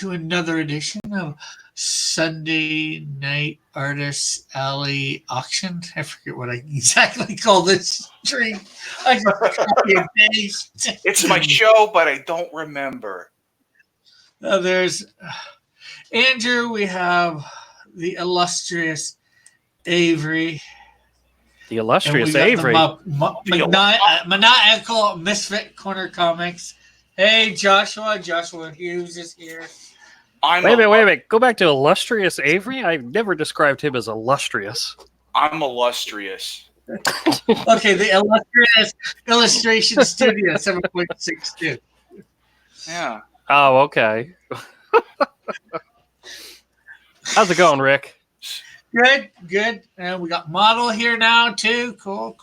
to another edition of Sunday Night Artists Alley Auction. I forget what I exactly call this stream. I just copy and paste. It's my show, but I don't remember. There's Andrew. We have the illustrious Avery. The illustrious Avery. Maniacal Misfit Corner Comics. Hey, Joshua. Joshua Hughes is here. Wait a minute. Go back to illustrious Avery? I've never described him as illustrious. I'm illustrious. Okay, the illustrious Illustration Studio 7.62. Yeah. Oh, okay. How's it going, Rick? Good. And we got Model here now, too. Cool.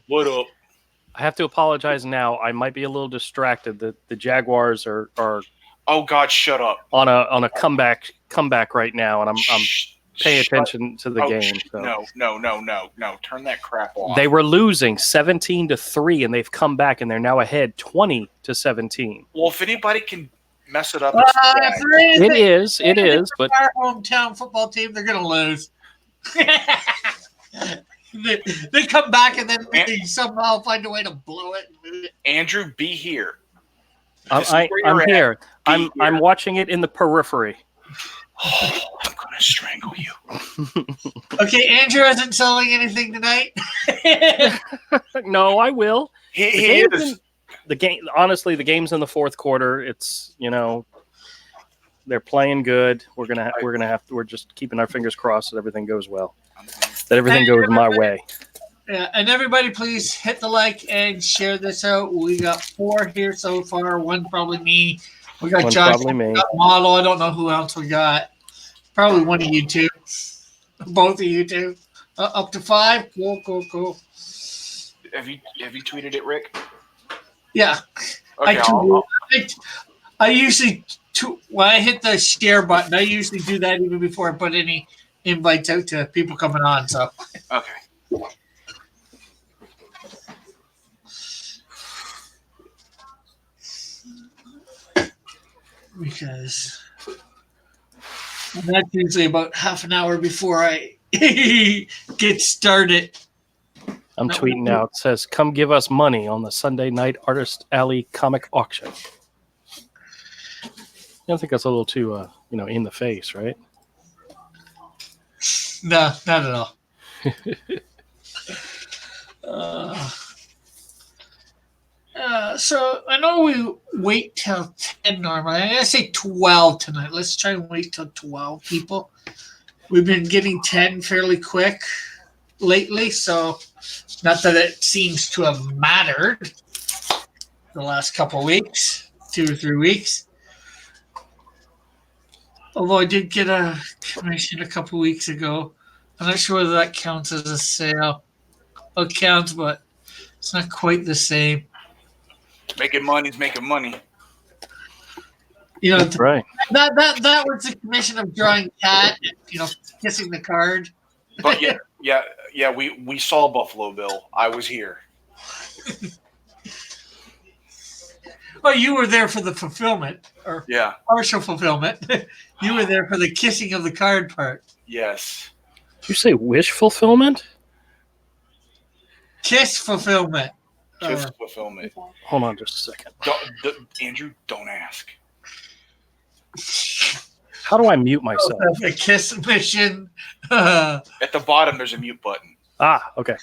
What up? I have to apologize now. I might be a little distracted. The Jaguars are Oh God, shut up! on a comeback right now, and I'm paying attention to the game. So. No! Turn that crap off. They were losing 17-3, and they've come back, and they're now ahead 20-17. Well, if anybody can mess it up, it is. But our hometown football team, they're gonna lose. They come back and then they somehow find a way to blow it. Andrew, be here. I'm here. I'm watching it in the periphery. Oh, I'm gonna strangle you. Okay, Andrew isn't selling anything tonight. No, I will. He is. The game. Honestly, the game's in the fourth quarter. It's they're playing good. We're just keeping our fingers crossed that everything goes well. That everything goes my way. Yeah, and everybody, please hit the like and share this out. We got 4 here so far. 1 probably me. We got Josh. We got Model. I don't know who else we got. Probably one of you two. Both of you two. Up to 5. Cool. Have you tweeted it, Rick? Yeah. Okay, I usually when I hit the share button, I usually do that even before I put any invites out to people coming on. So okay. Because that's usually about half an hour before I get started. I'm tweeting out. It says, "Come give us money on the Sunday Night Artist Alley Comic Auction." I don't think that's a little too, in the face, right? No, not at all. So I know we wait till 10 normally. I'm going to say 12 tonight. Let's try and wait till 12 people. We've been getting 10 fairly quick lately, so not that it seems to have mattered the last couple of weeks, 2 or 3 weeks. Although I did get a commission a couple weeks ago. I'm not sure whether that counts as a sale. It counts, but it's not quite the same. Making money's making money. That's right. That was the commission of drawing cat and kissing the card. But yeah, we saw Buffalo Bill. I was here. Well, you were there for the fulfillment, or partial fulfillment. You were there for the kissing of the card part. Yes. Did you say wish fulfillment? Kiss fulfillment. Kiss fulfillment. Hold on just a second. Andrew, don't ask. How do I mute myself? A kiss mission. At the bottom, there's a mute button. Ah, okay.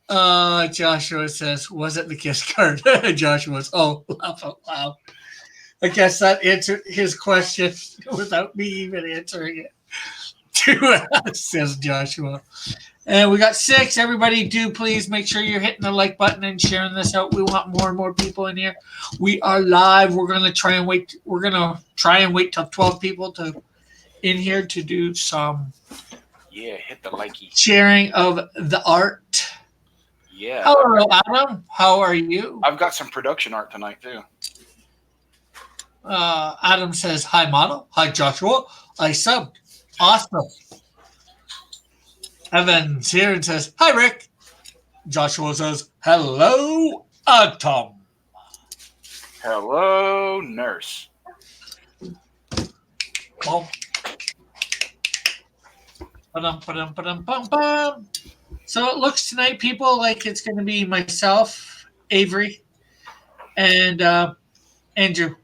Joshua says, was it the kiss card? Joshua's, laugh out loud. I guess that answered his question without me even answering it to us, says Joshua. And we got 6. Everybody do please make sure you're hitting the like button and sharing this out. We want more and more people in here. We are live. We're going to try and wait. We're going to try and wait till 12 people in here to do some hit the likey. Sharing of the art. Yeah. Hello, Adam. How are you? I've got some production art tonight, too. Adam says, hi, Model. Hi, Joshua. I subbed. Awesome. Evan's here and says, hi, Rick. Joshua says, hello, Atom. Hello, nurse. Boom. Ba-dum, ba-dum, ba-dum, bum, bum. So it looks tonight, people, like it's going to be myself, Avery, and Andrew.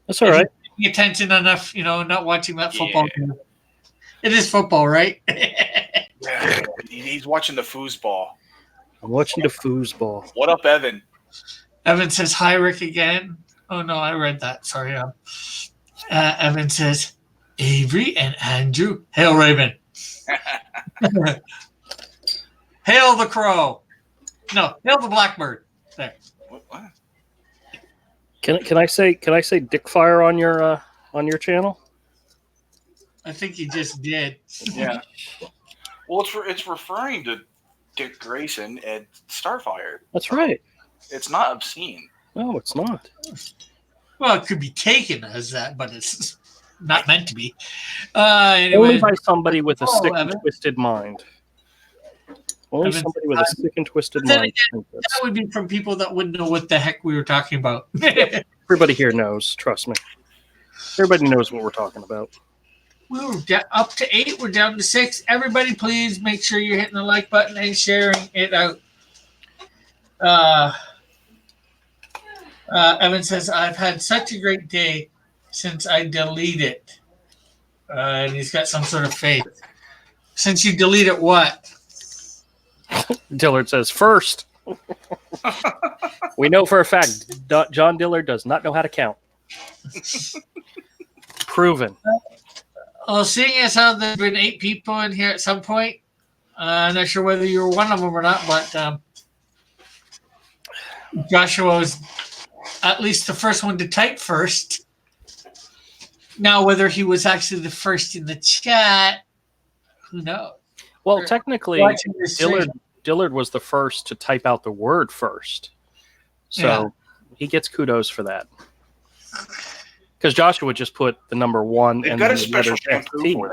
That's all right. Paying attention enough, not watching that football Yeah. game. It is football, right? Yeah, he's watching the foosball. I'm watching the foosball. What up, Evan? Evan says, hi, Rick, again. Oh, no, I read that. Sorry. Evan says, Avery and Andrew. Hail, Raven. Hail the crow. No, hail the blackbird. There. What? Can I say Dick Fire on your channel? I think you just did. Yeah. Well, it's referring to Dick Grayson and Starfire. That's right. It's not obscene. No, it's not. Well, it could be taken as that, but it's not meant to be. Only Anyway, by somebody with a sick and Evan. twisted mind. Only Evan, somebody with a sick and twisted then mind. again, that would be from people that wouldn't know what the heck we were talking about. Everybody here knows. Trust me. Everybody knows what we're talking about. We were up to 8. We're down to 6. Everybody, please make sure you're hitting the like button and sharing it out. Evan says, I've had such a great day since I deleted. And he's got some sort of faith. Since you deleted what? Dillard says first. We know for a fact John Dillard does not know how to count. Proven. Well, seeing as how there's been 8 people in here at some point, I'm not sure whether you were one of them or not, but Joshua was at least the first one to type first. Now, whether he was actually the first in the chat, who knows? Well, technically, Watching this stream. Dillard was the first to type out the word first. So he gets kudos for that. Because Joshua just put the number 1 They've and got then a special the letters shampoo FT, for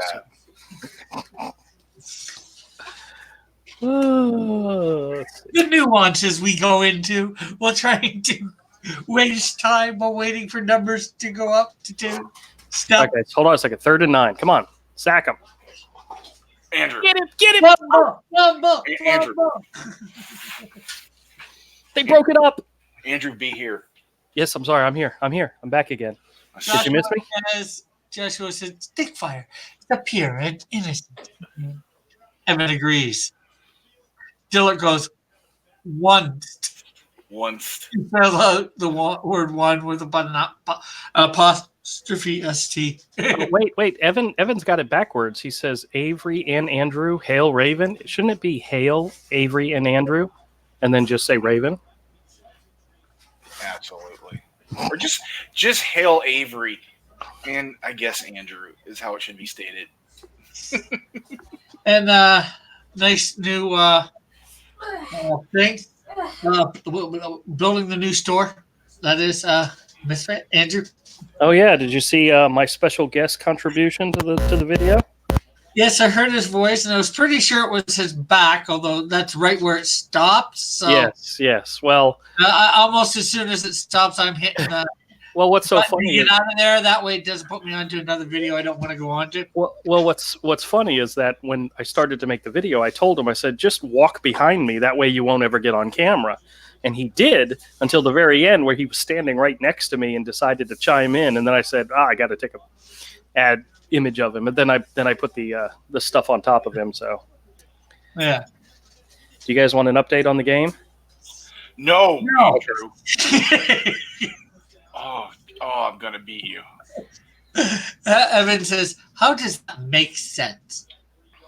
that. The nuances we go into while trying to waste time while waiting for numbers to go up to 2. Stop. Okay, so hold on a second. 3rd and 9. Come on. Sack him. Andrew. Get it. One ball. Andrew. They broke it up. Andrew, be here. Yes, I'm sorry. I'm here. I'm back again. Did you miss me? Joshua said, stick fire. It's a pure and innocent. Evan agrees. Dillard goes, one. Once. The word one with apostrophe ST. Oh, wait. Evan's got it backwards. He says Avery and Andrew, hail Raven. Shouldn't it be hail Avery and Andrew? And then just say Raven? Absolutely. Or just hail Avery. And I guess Andrew is how it should be stated. And nice new thing. Building the new store. That is Misfit. Andrew. Oh yeah, did you see my special guest contribution to the video? Yes, I heard his voice, and I was pretty sure it was his back, although that's right where it stops. So Yes. Well, almost as soon as it stops, I'm hitting the well, what's so button funny to is, get out of there. That way, it doesn't put me onto another video I don't want to go on to. well, what's funny is that when I started to make the video, I told him, I said, just walk behind me. That way you won't ever get on camera. And he did until the very end, where he was standing right next to me and decided to chime in. And then I said, I got to take a ad image of him. And then I put the stuff on top of him. So Yeah. do you guys want an update on the game? No. No. Andrew. Oh, I'm gonna beat you. Evan says, how does that make sense?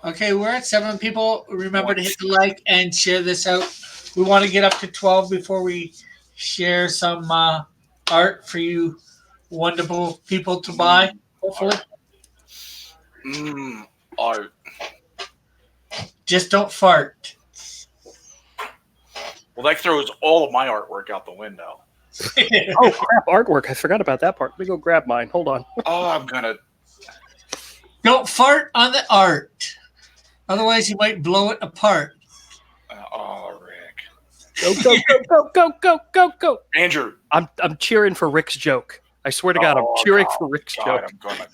Okay, we're at 7 people. Remember to hit the like and share this out. We want to get up to 12 before we share some art for you wonderful people to buy, hopefully. Art. Just don't fart. Well, that throws all of my artwork out the window. Oh, crap, artwork. I forgot about that part. Let me go grab mine. Hold on. Oh, I'm gonna. Don't fart on the art. Otherwise, you might blow it apart. Rick. Go. Andrew. I'm cheering for Rick's joke. I swear to God, I'm cheering for Rick's God, joke. I'm gonna.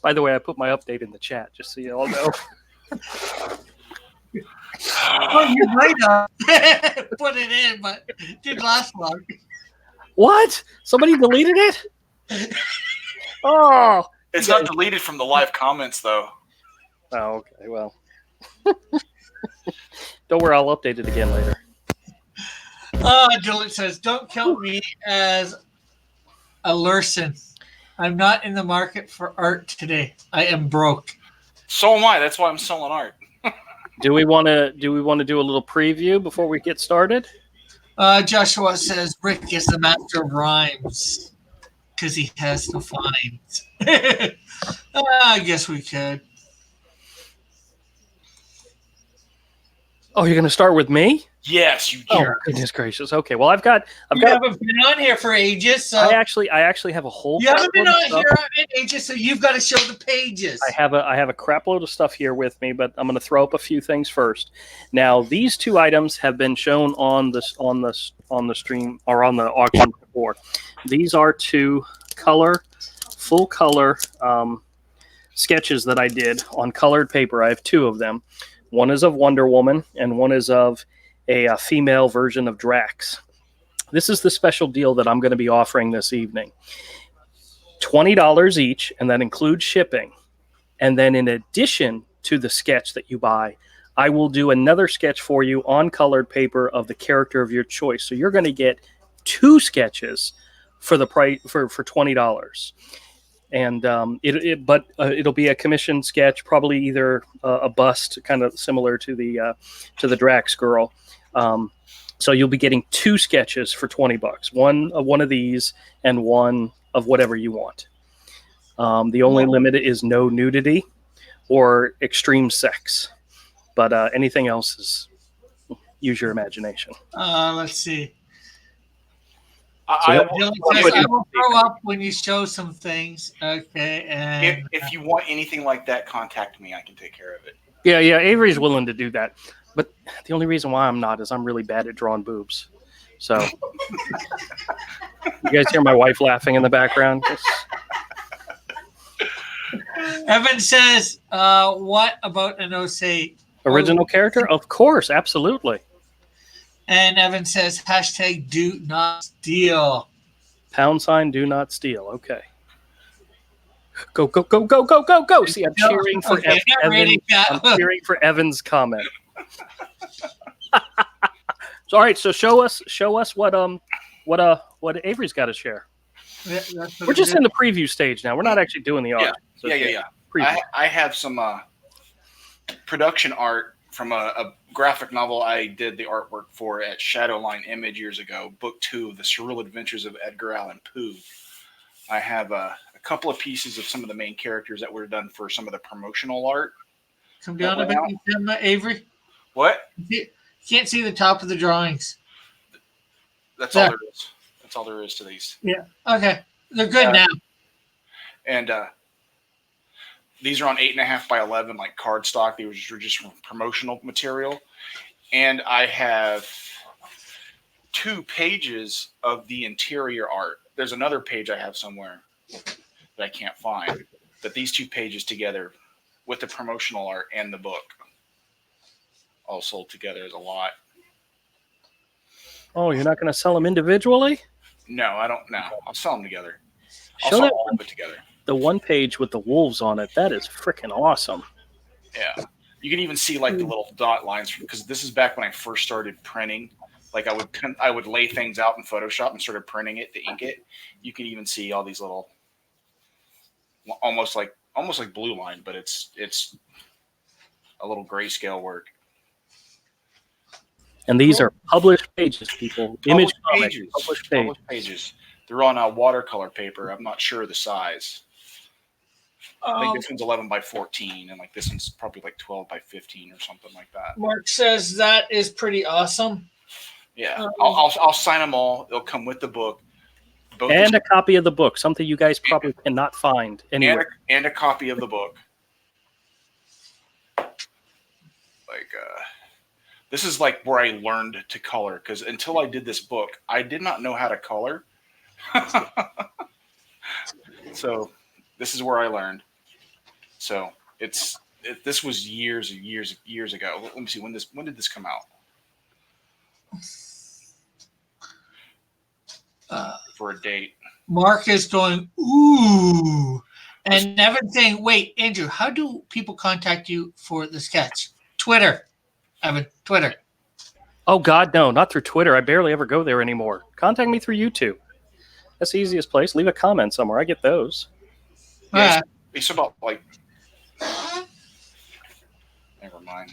By the way, I put my update in the chat just so you all know. Oh, you might have put it in, but it didn't last long. What? Somebody deleted it? Oh. It's not deleted from the live comments, though. Oh, okay. Well, don't worry. I'll update it again later. Dylan says, "Don't count me as a Lurson. I'm not in the market for art today. I am broke." So am I. That's why I'm selling art. Do we want to do a little preview before we get started? Joshua says, "Rick is the master of rhymes because he has no fines." I guess we could. Oh, you're going to start with me? Yes, you Oh, jerk. goodness gracious. Okay. Well, I've got. You haven't been on here for ages, so I actually have a whole. you haven't been crapload of on stuff. here in ages, so you've got to show the pages. I have a crap load of stuff here with me, but I'm going to throw up a few things first. Now, these two items have been shown on the stream or on the auction before. These are two full color sketches that I did on colored paper. I have two of them. One is of Wonder Woman, and one is of a female version of Drax. This is the special deal that I'm going to be offering this evening. $20 each, and that includes shipping. And then in addition to the sketch that you buy, I will do another sketch for you on colored paper of the character of your choice. So you're going to get two sketches for the price for $20. And it'll be a commissioned sketch, probably either a bust, kind of similar to the Drax girl. So you'll be getting two sketches for $20. One of these and one of whatever you want. The only limit is no nudity or extreme sex, but anything else is use your imagination. Let's see. I will throw up when you show some things. Okay, and if you want anything like that, contact me. I can take care of it. Yeah, Avery's willing to do that. But the only reason why I'm not is I'm really bad at drawing boobs. So you guys hear my wife laughing in the background? Evan says, "What about an Osei original character? Of course, absolutely." And Evan says, hashtag do not steal. # do not steal. Okay. Go, go, go, go, go, go, go. See, I'm cheering for Evan. I'm cheering for Evan's comment. So, all right, so show us what Avery's got to share. We're just in the preview stage now. We're not actually doing the art. Yeah. I have some production art from a graphic novel I did the artwork for at Shadowline Image years ago, book 2 of the Surreal Adventures of Edgar Allan Poe. I have a couple of pieces of some of the main characters that were done for some of the promotional art. Come down a bit, Avery. What? You can't see the top of the drawings. That's all there is. That's all there is to these. Yeah. Okay. They're good now. And these are on 8.5 by 11, like cardstock. These were just promotional material. And I have 2 pages of the interior art. There's another page I have somewhere that I can't find. But these 2 pages together with the promotional art and the book all sold together is a lot. Oh, you're not going to sell them individually? No, I don't know. I'll sell them together. I'll Show sell that all of it together. The one page with the wolves on it, that is freaking awesome. Yeah. You can even see like the little dot lines because this is back when I first started printing. Like I would lay things out in Photoshop and started printing it to ink it. You can even see all these little almost like blue line, but it's a little grayscale work. And these are published pages, people. Image pages. Published pages. They're on watercolor paper. I'm not sure the size. I think this one's 11 by 14, and like this one's probably like 12 by 15 or something like that. Mark says that is pretty awesome. Yeah, I'll sign them all. They'll come with the book. And a copy of the book, something you guys probably cannot find anywhere. And a copy of the book. Like This is like where I learned to color, because until I did this book, I did not know how to color. So this is where I learned. So this was years and years ago. Let me see, when did this come out? For a date. Mark is going, ooh. And Evan saying, wait, Andrew, how do people contact you for the sketch? Twitter. Evan, Twitter. Oh, God, no, not through Twitter. I barely ever go there anymore. Contact me through YouTube. That's the easiest place. Leave a comment somewhere. I get those. Yeah, it's about like. Never mind.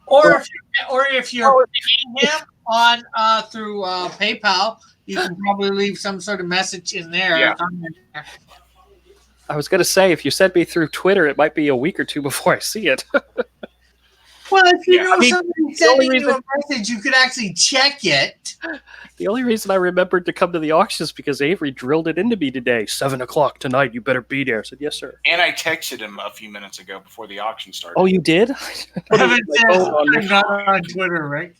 Or if you're paying him on through PayPal, you can probably leave some sort of message in there. Yeah. I was going to say, if you sent me through Twitter, it might be a week or two before I see it. Well, if you Yeah, know I mean, somebody's sending you a message, you could actually check it. The only reason I remembered to come to the auction is because Avery drilled it into me today. 7 o'clock tonight, you better be there. I said, yes, sir. And I texted him a few minutes ago before the auction started. Oh, you did? Evan says, I'm not on Twitter, Rick.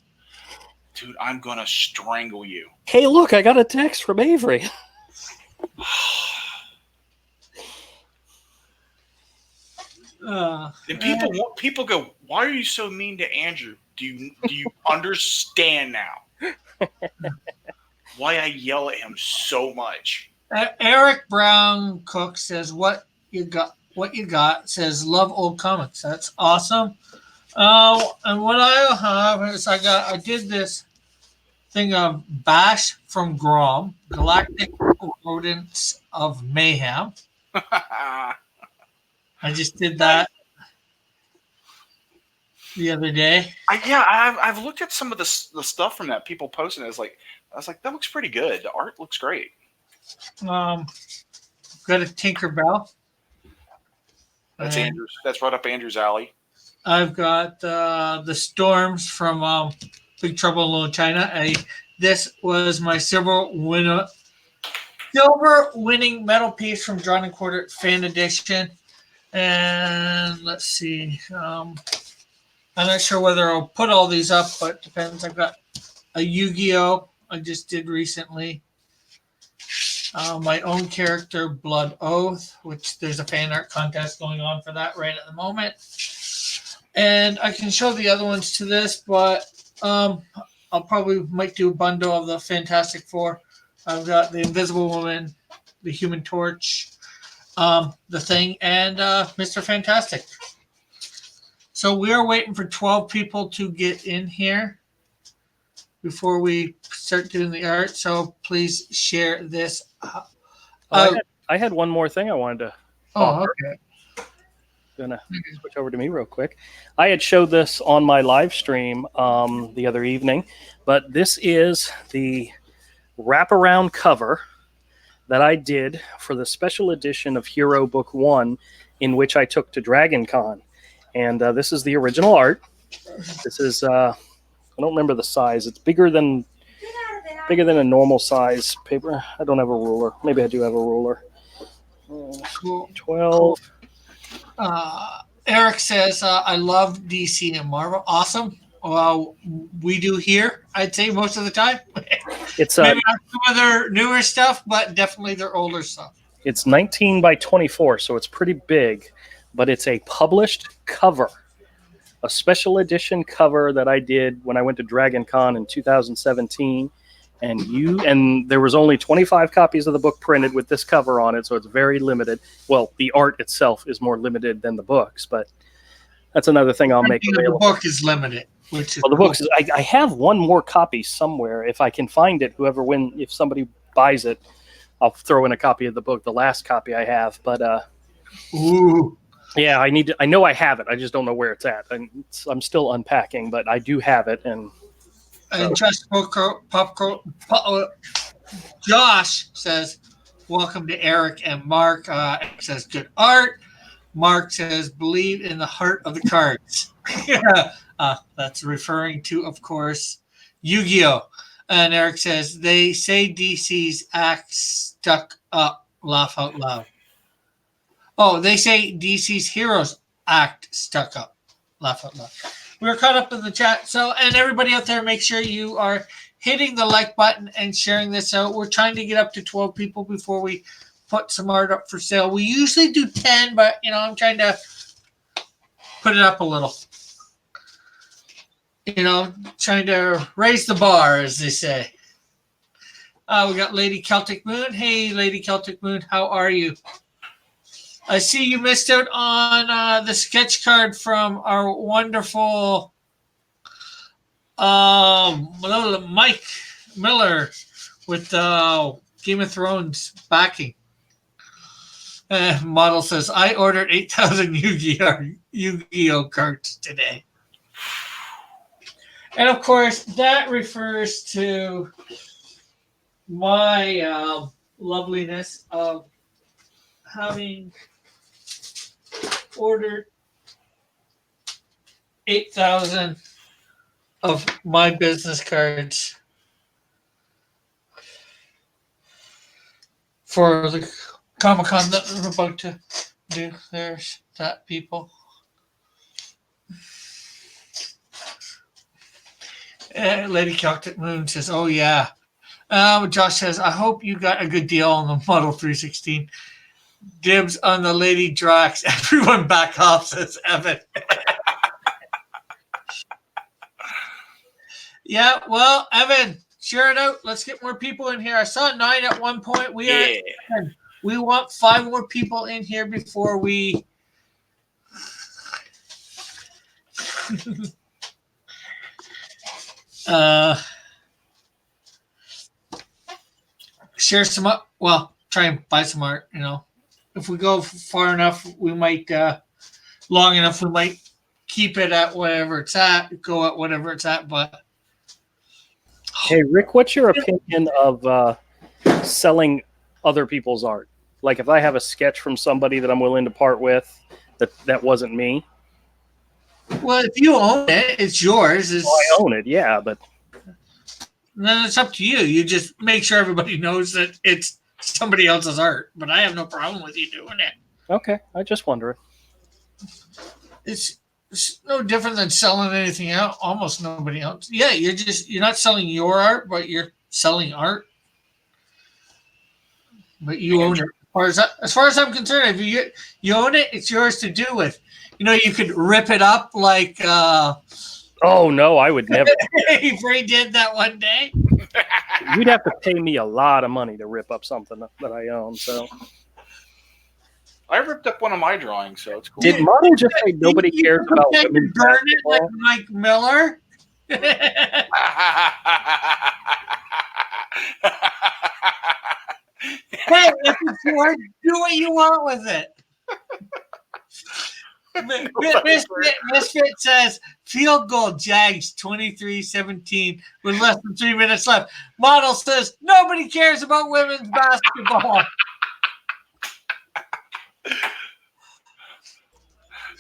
Dude, I'm going to strangle you. Hey, look, I got a text from Avery. And people go, why are you so mean to Andrew? Do you understand now why I yell at him so much? Eric Brown Cook says, what you got says, love old comics. That's awesome. And what I have is I did this thing of Bash from Grom, Galactic Rodents of Mayhem. I just did that the other day. I've looked at some of the stuff from that people posting. I was like, that looks pretty good. The art looks great. Got a Tinkerbell. That's Andrews. That's right up Andrew's alley. I've got the Storms from Big Trouble in Little China. This was my silver winning metal piece from Drawn and Quartered Fan Edition. And let's see. I'm not sure whether I'll put all these up, but it depends. I've got a Yu-Gi-Oh! I just did recently. My own character, Blood Oath, which there's a fan art contest going on for that right at the moment. And I can show the other ones to this, but I'll probably might do a bundle of the Fantastic Four. I've got the Invisible Woman, the Human Torch, the Thing, and Mr. Fantastic. So we are waiting for 12 people to get in here before we start doing the art. So please share this. I had one more thing I wanted to offer. Okay. Gonna switch over to me real quick. I had showed this on my live stream the other evening, but this is the wraparound cover that I did for the special edition of Hero Book 1, in which I took to Dragon Con. And this is the original art. This is I don't remember the size. It's bigger than a normal size paper. I don't have a ruler. Maybe I do have a ruler. Cool. 12. Eric says, I love DC and Marvel. Awesome. Well, we do here, I'd say, most of the time. It's maybe not some of their newer stuff, but definitely their older stuff. It's 19 by 24, so it's pretty big, but it's a published cover, a special edition cover that I did when I went to Dragon Con in 2017. And there was only 25 copies of the book printed with this cover on it, so it's very limited. Well, the art itself is more limited than the books, but that's another thing I'll make available. The book is limited, which is the cool. books. I have one more copy somewhere. If I can find it, if somebody buys it, I'll throw in a copy of the book, the last copy I have. But ooh. Yeah, I know I have it. I just don't know where it's at. I'm still unpacking, but I do have it. And just Josh says, welcome to Eric and Mark. Eric says, good art. Mark says, believe in the heart of the cards. That's referring to, of course, Yu-Gi-Oh! And Eric says, they say DC's act stuck up. Laugh out loud. Oh, they say DC's heroes act stuck up. Laugh out loud. we're caught up in the chat. So, and everybody out there, make sure you are hitting the like button and sharing this out. We're trying to get up to 12 people before we put some art up for sale. We usually do 10, but I'm trying to put it up a little. Trying to raise the bar, as they say. We got Lady Celtic Moon. Hey, Lady Celtic Moon, how are you? I see you missed out on the sketch card from our wonderful Mike Miller with Game of Thrones backing. Model says, I ordered 8,000 Yu-Gi-Oh cards today. And of course, that refers to my loveliness of having ordered 8,000 of my business cards for the Comic-Con that we're about to do. There's that, people. Lady Celtic Moon says, oh yeah. Josh says, I hope you got a good deal on the Model 316. Dibs on the Lady Drax. Everyone back off, says Evan. Yeah, well, Evan, share it out. Let's get more people in here. I saw 9 at one point. We are at 10. We want 5 more people in here before we share some up. Well, try and buy some art. If we go far enough, we might long enough, we might keep it at whatever it's at, go at whatever it's at. But hey, Rick, what's your opinion of selling other people's art? Like if I have a sketch from somebody that I'm willing to part with, that wasn't me. Well, if you own it, it's yours. I own it, yeah, but then it's up to you. You just make sure everybody knows that it's somebody else's art. But I have no problem with you doing it. Okay, I just wonder. It's no different than selling anything else. Almost nobody else. Yeah, you're not selling your art, but you're selling art. But you own it. As far as I'm concerned, if you own it, it's yours to do with. You could rip it up like. Oh no, I would never. Frey did that one day. You'd have to pay me a lot of money to rip up something that I own. So I ripped up one of my drawings, so it's cool. Did Model just say nobody cares about women's burn it basketball? like Mike Miller? Hey, if it's yours, do what you want with it. Misfit says, field goal Jags 23-17 with less than 3 minutes left. Model says, nobody cares about women's basketball.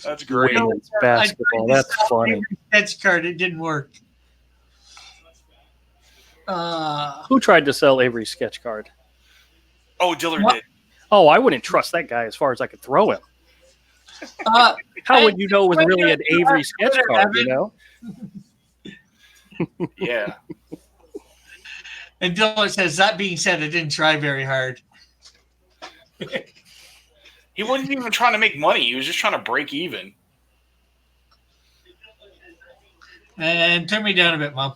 That's great. Women's basketball. That's funny. Sketch card. It didn't work. Who tried to sell Avery's sketch card? Oh, Dillard did. Oh, I wouldn't trust that guy as far as I could throw him. How would you know it was really an Avery sketch card, Yeah. And Dylan says, that being said, I didn't try very hard. He wasn't even trying to make money. He was just trying to break even. And turn me down a bit, Mom.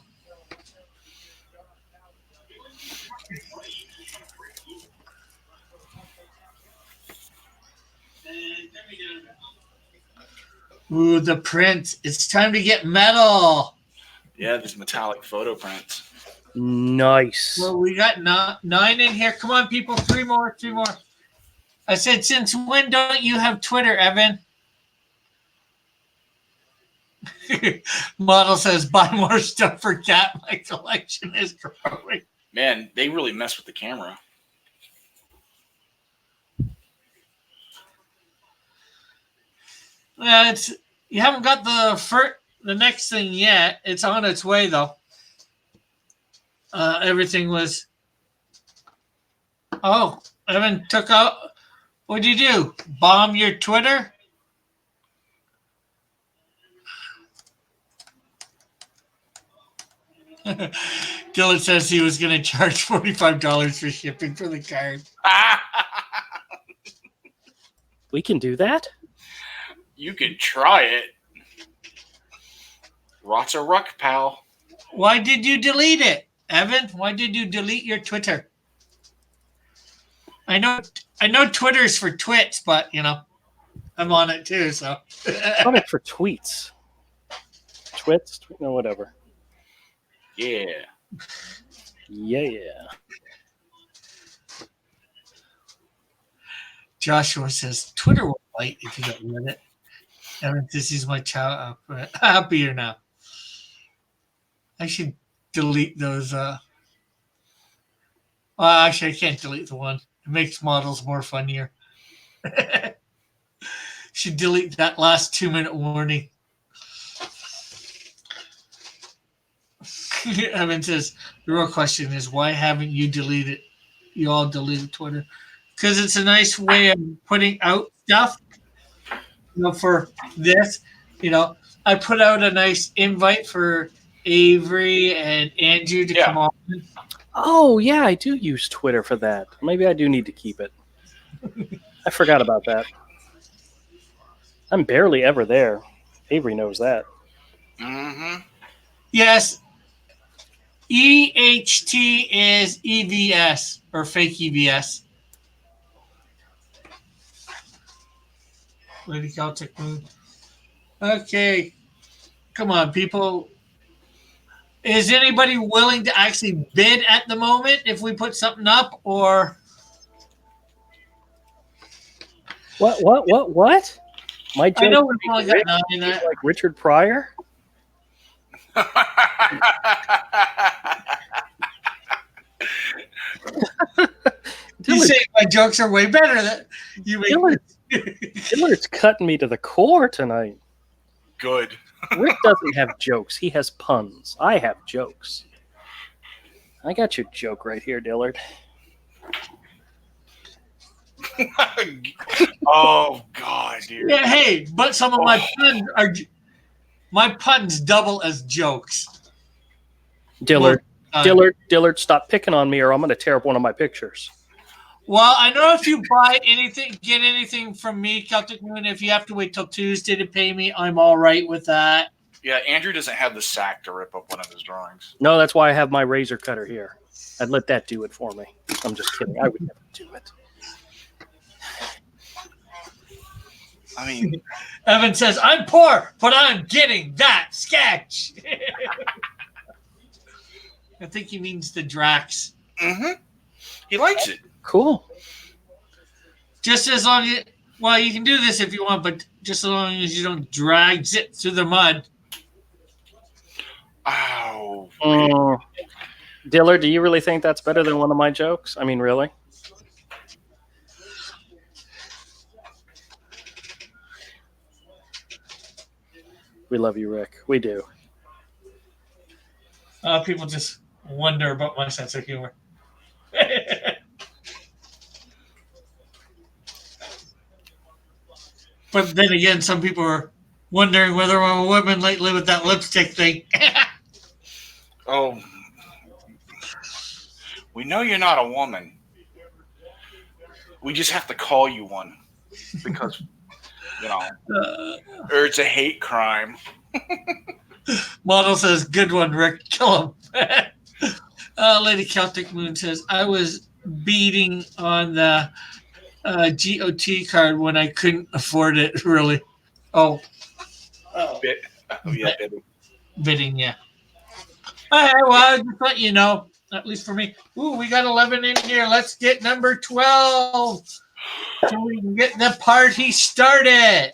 Ooh, the print. It's time to get metal. Yeah, these metallic photo prints. Nice. Well, we got 9 in here. Come on, people. 3 more. I said, since when don't you have Twitter, Evan? Model says, buy more stuff for Cat. My collection is growing. Man, they really mess with the camera. You haven't got the next thing yet. It's on its way, though. Everything was. Oh, Evan took out. What'd you do? Bomb your Twitter? Dylan says he was going to charge $45 for shipping for the card. We can do that? You can try it. Rot's a ruck, pal. Why did you delete it, Evan? Why did you delete your Twitter? I know Twitter's for twits, but I'm on it too. So On it for tweets. Twits? No, whatever. Yeah. Yeah. Joshua says Twitter will bite if you get rid of it. Evan, this is my child. Happier now. I should delete those. Well, actually, I can't delete the one. It makes models more funnier. Should delete that last 2-minute warning. Evan says the real question is why haven't you deleted? You all deleted Twitter because it's a nice way of putting out stuff. For this, I put out a nice invite for Avery and Andrew to come on. Oh, yeah, I do use Twitter for that. Maybe I do need to keep it. I forgot about that. I'm barely ever there. Avery knows that. Mm-hmm. Yes. EHT is EVS or fake EVS. Lady Celtic Moon. Okay. Come on, people. Is anybody willing to actually bid at the moment if we put something up or? What? My joke I know we've only got 9. like Richard Pryor? You say my jokes are way better than you make. Dillard's cutting me to the core tonight. Good. Rick doesn't have jokes. He has puns. I have jokes. I got your joke right here, Dillard. Oh God, dude. Yeah, hey, but some of my puns double as jokes. Dillard, stop picking on me, or I'm going to tear up one of my pictures. Well, I know if you get anything from me, Celtic Moon, if you have to wait till Tuesday to pay me, I'm all right with that. Yeah, Andrew doesn't have the sack to rip up one of his drawings. No, that's why I have my razor cutter here. I'd let that do it for me. I'm just kidding. I would never do it. I mean, Evan says, I'm poor, but I'm getting that sketch. I think he means the Drax. Mm-hmm. He likes it. Cool. Just as long as, well, you can do this if you want, but just as long as you don't drag it through the mud. Oh. Dillard, do you really think that's better than one of my jokes? I mean, really? We love you, Rick. We do. People just wonder about my sense of humor. But then again, some people are wondering whether I'm a woman lately with that lipstick thing. Oh. We know you're not a woman. We just have to call you one. Because, or it's a hate crime. Model says, good one, Rick. Kill him. Lady Celtic Moon says, I was beating on the GOT card when I couldn't afford it, really. Oh. Yeah, bidding, yeah. All right, well, I'll just let you know, at least for me. Ooh, we got 11 in here. Let's get number 12 so we can get the party started.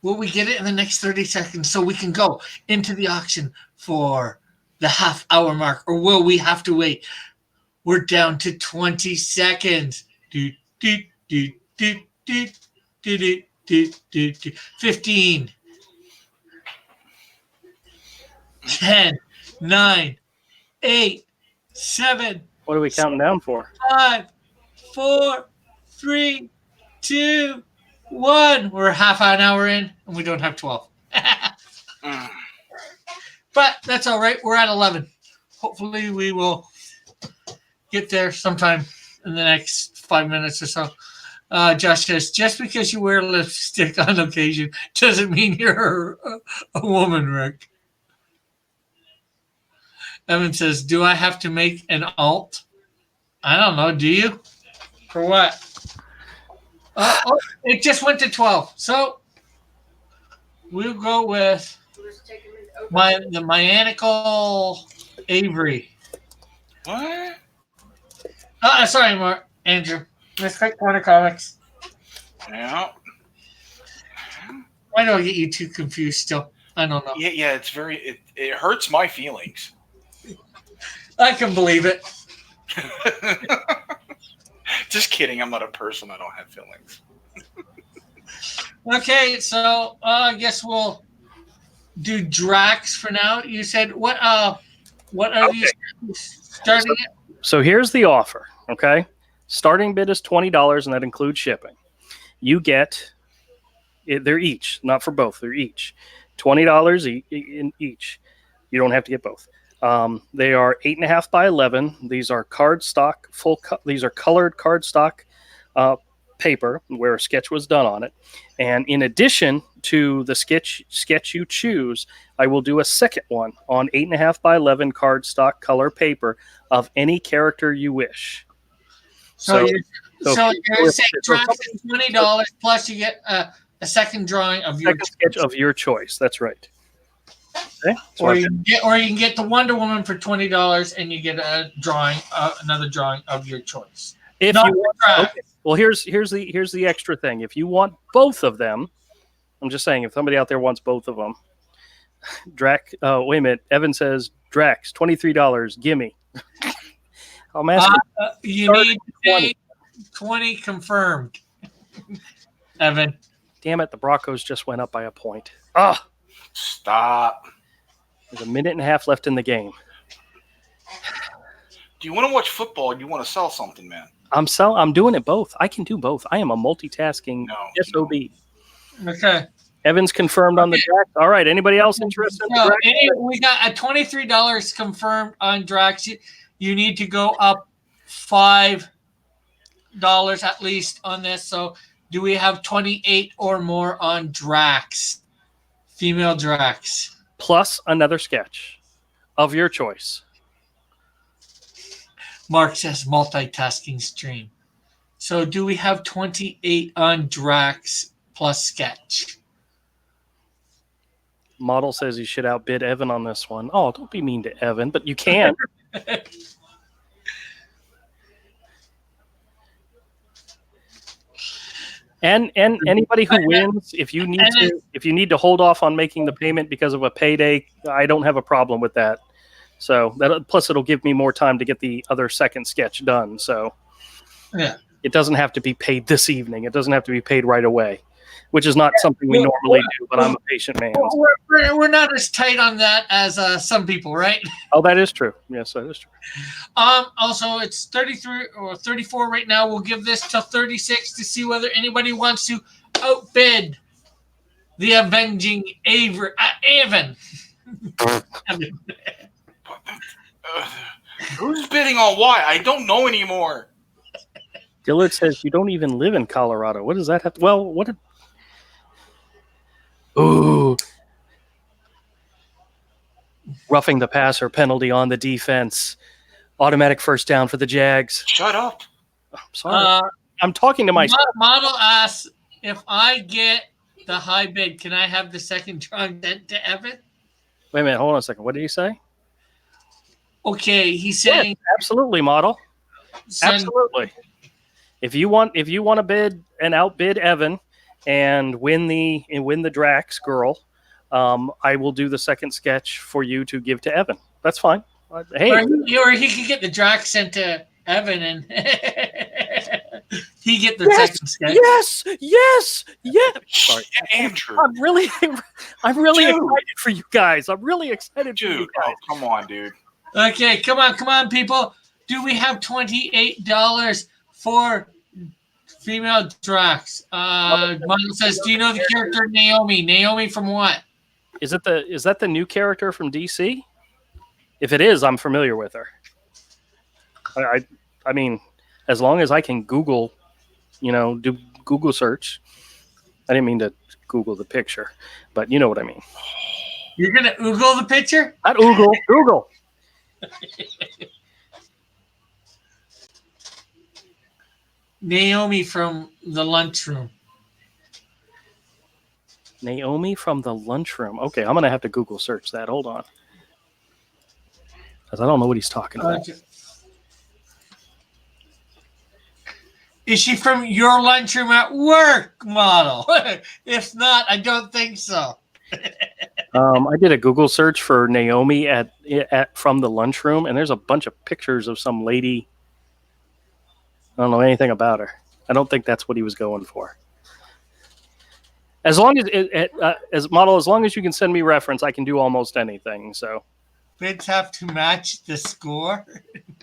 Will we get it in the next 30 seconds so we can go into the auction for the half-hour mark, or will we have to wait? We're down to 20 seconds. 15. 10, 9, 8, 7. What are we counting down for? 5, 4, 3, 2, 1. We're half an hour in, and we don't have 12. Mm. But that's all right. We're at 11. Hopefully, we will get there sometime in the next 5 minutes or so. Josh says, just because you wear lipstick on occasion doesn't mean you're a woman, Rick. Evan says, do I have to make an alt? I don't know. Do you? For what? It just went to 12. So we'll go with the Myanical Avery. What? Sorry, Mark. Andrew. Mystic Corner Comics. Yeah. Why do I get you two confused still? I don't know. Yeah. It's it hurts my feelings. I can believe it. Just kidding. I'm not a person. I don't have feelings. Okay, so I guess we'll do Drax for now. You said what are you starting at? So here's the offer, okay? Starting bid is $20, and that includes shipping. You get, they're each, not for both, they're each. $20 in each. You don't have to get both. They are 8.5 by 11. These are cardstock, these are colored cardstock paper where a sketch was done on it. And in addition to the sketch you choose, I will do a second one on 8.5 by 11 cardstock color paper of any character you wish. So you're saying Drax is $20 plus you get a second drawing of your sketch of your choice. That's right. Okay. Or you can get the Wonder Woman for $20 and you get a drawing, another drawing of your choice. If you want, okay. Well, here's the extra thing. If you want both of them, I'm just saying, if somebody out there wants both of them, Drax. Wait a minute. Evan says Drax $23. Gimme. I'm asking. You need to pay 20 confirmed. Evan. Damn it! The Broncos just went up by a point. Ah. Stop. There's a minute and a half left in the game. Do you want to watch football or do you want to sell something, man? I'm doing it both. I can do both. I am a multitasking SOB. Okay. Evan's confirmed on the Drax. All right. Anybody else interested in Drax? We got a $23 confirmed on Drax. You need to go up $5 at least on this. So do we have 28 or more on Drax? Female Drax. Plus another sketch of your choice. Mark says multitasking stream. So do we have 28 on Drax plus sketch? Model says you should outbid Evan on this one. Oh, don't be mean to Evan, but you can. And anybody who wins, if you need to hold off on making the payment because of a payday, I don't have a problem with that. So plus it'll give me more time to get the other second sketch done. So yeah, it doesn't have to be paid this evening. It doesn't have to be paid right away, which is not something we normally do. But I'm a patient man. We're not as tight on that as some people, right? Oh, that is true. Yes, that is true. Also, it's 33 or 34 right now. We'll give this till 36 to see whether anybody wants to outbid the avenging Evan. Who's bidding on what? I don't know anymore. Dillard says you don't even live in Colorado. What does that have to? Well, what? Ooh. Roughing the passer, penalty on the defense. Automatic first down for the Jags. Shut up. I'm sorry. I'm talking to myself. Model asks, if I get the high bid, can I have the second drawing sent to Evan? Wait a minute. Hold on a second. What did he say? Okay, he's saying yes, absolutely, model. Absolutely. If you want to bid and outbid Evan and win the Drax girl, I will do the second sketch for you to give to Evan. That's fine. Hey, or he could get the Drax sent to Evan and he get the second sketch. Yes. Sorry, Andrew. I'm really excited for you guys. I'm really excited for you guys. Oh, come on, dude. Okay, come on, people. Do we have $28 for Female Drax. Michael says, do you know the character Naomi? Naomi from what? Is that the new character from DC? If it is, I'm familiar with her. I mean, as long as I can Google, do Google search. I didn't mean to Google the picture, but you know what I mean. You're gonna Google the picture? Not Google. Google. Naomi from the lunchroom. Naomi from the lunchroom. Okay, I'm gonna have to Google search that. Hold on, because I don't know what he's talking about. Okay. Is she from your lunchroom at work model? If not, I don't think so. I did a Google search for Naomi at from the lunchroom, and there's a bunch of pictures of some lady. I don't know anything about her. I don't think that's what he was going for. As long as as long as you can send me reference, I can do almost anything. So Bids have to match the score.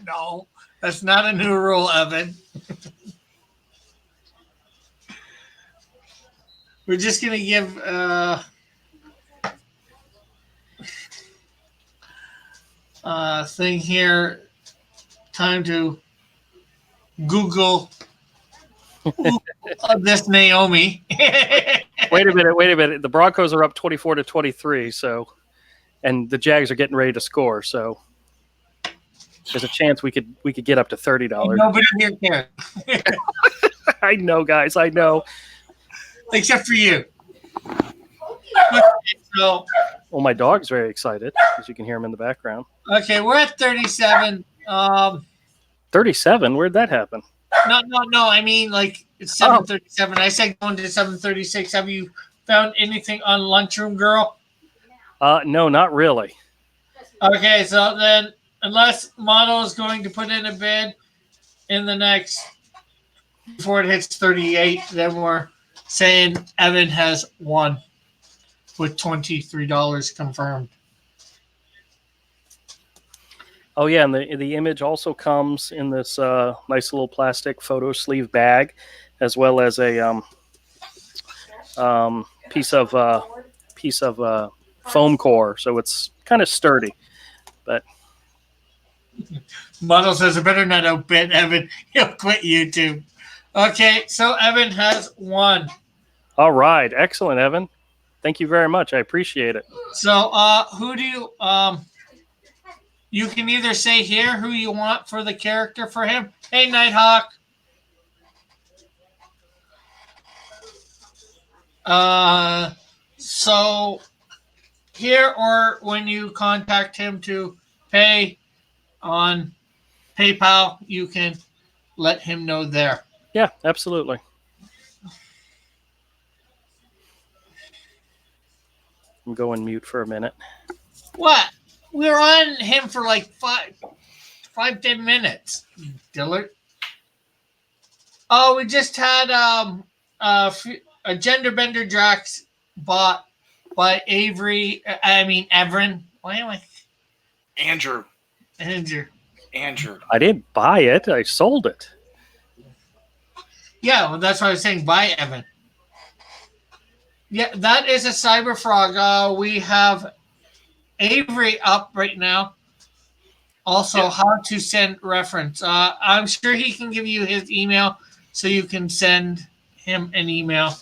No, that's not a new rule, Evan. We're just gonna give thing here time to Google this Naomi. wait a minute. The Broncos are up 24-23. So, and the Jags are getting ready to score. So, there's a chance we could get up to $30. Nobody here cares. I know, guys. I know. Except for you. So, well, my dog's very excited, as you can hear him in the background. Okay, we're at 37. 37? Where'd that happen? No. I mean, like, it's 7:37. I said going to 7:36. Have you found anything on Lunchroom Girl? No, not really. Okay, so then, unless Model is going to put in a bid in the next, before it hits 38, then we're saying Evan has won with $23 confirmed. Oh yeah, and the image also comes in this nice little plastic photo sleeve bag, as well as a piece of foam core, so it's kind of sturdy. But Model says, I better not outbid Evan. He'll quit YouTube. Okay, so Evan has won. All right, excellent, Evan. Thank you very much. I appreciate it. So, who do you you can either say here who you want for the character for him. Hey, Nighthawk. So here, or when you contact him to pay on PayPal, you can let him know there. Yeah, absolutely. I'm going mute for a minute. What? We were on him for like 10 minutes, Dillard. Oh, we just had a gender bender Drax bought by Evan. Why am I? Andrew. I didn't buy it. I sold it. Yeah, well, that's what I was saying. By Evan. Yeah, that is a Cyber Frog. We have Avery up right now. Also, yeah. How to send reference. I'm sure he can give you his email so you can send him an email.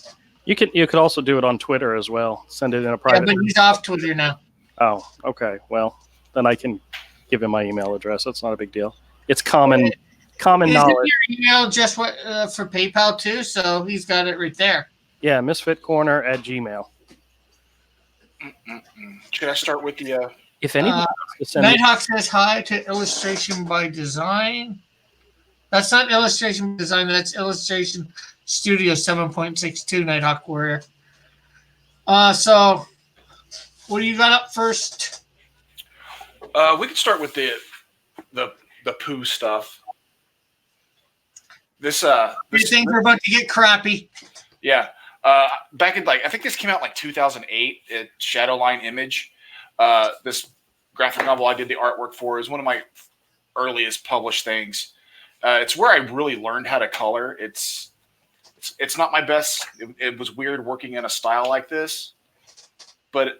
You could also do it on Twitter as well. Send it in a private. Yeah, but he's off Twitter now. Oh, okay. Well, then I can give him my email address. That's not a big deal. It's common knowledge. Your email just for PayPal too? So he's got it right there. Yeah, misfitcorner@gmail. Should I start with the? If anybody Nighthawk says hi to Illustration by Design. That's not Illustration by Design. That's Illustration Studio 7.62. Nighthawk Warrior. So, what do you got up first? We could start with the poo stuff. These things are about to get crappy. Yeah. Back in I think this came out in 2008 at Shadowline Image. This graphic novel I did the artwork for is one of my earliest published things. It's where I really learned how to color. It's It's not my best. It was weird working in a style like this, and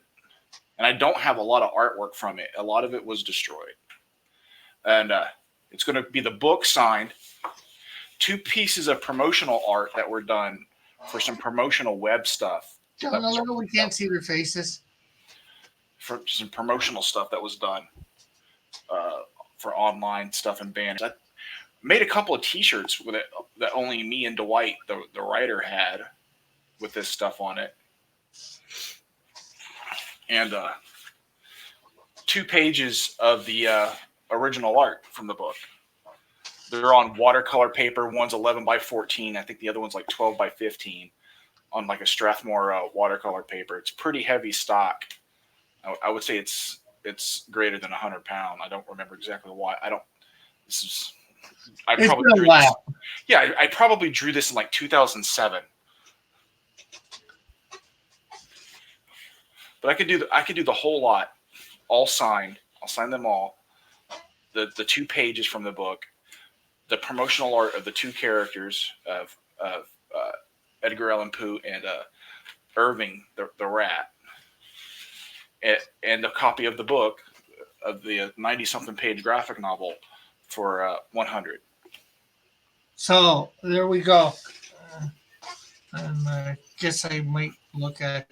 I don't have a lot of artwork from it. A lot of it was destroyed, and it's going to be the book signed, 2 pieces of promotional art that were done for some promotional web stuff. John, a little, we can't see their faces. For some promotional stuff that was done for online stuff and banners. I made a couple of T-shirts with it that only me and Dwight, the writer, had with this stuff on it, and 2 pages of the original art from the book. They're on watercolor paper. One's 11 by 14. I think the other one's like 12 by 15 on like a Strathmore watercolor paper. It's pretty heavy stock. I would say it's greater than 100 pounds. I don't remember exactly why. I probably drew this in like 2007. But I could do the whole lot, all signed. I'll sign them all. The 2 pages from the book, the promotional art of the 2 characters of Edgar Allan Poe and Irving the rat, and a copy of the book of the 90-something page graphic novel for $100. So there we go. And I guess I might look at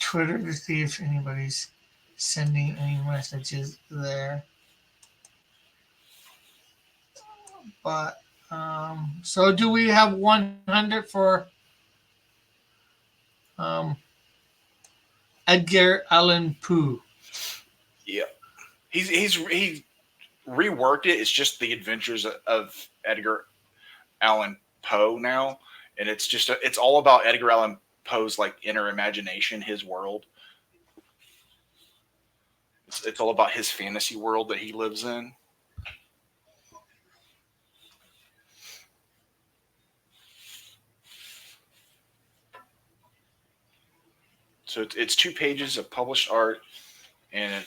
Twitter to see if anybody's sending any messages there. But so do we have 100 for Edgar Allan Poe? Yeah, he reworked it. It's just the adventures of Edgar Allan Poe now, and it's all about Edgar Allan Poe's like inner imagination, his world. It's all about his fantasy world that he lives in. So it's 2 pages of published art and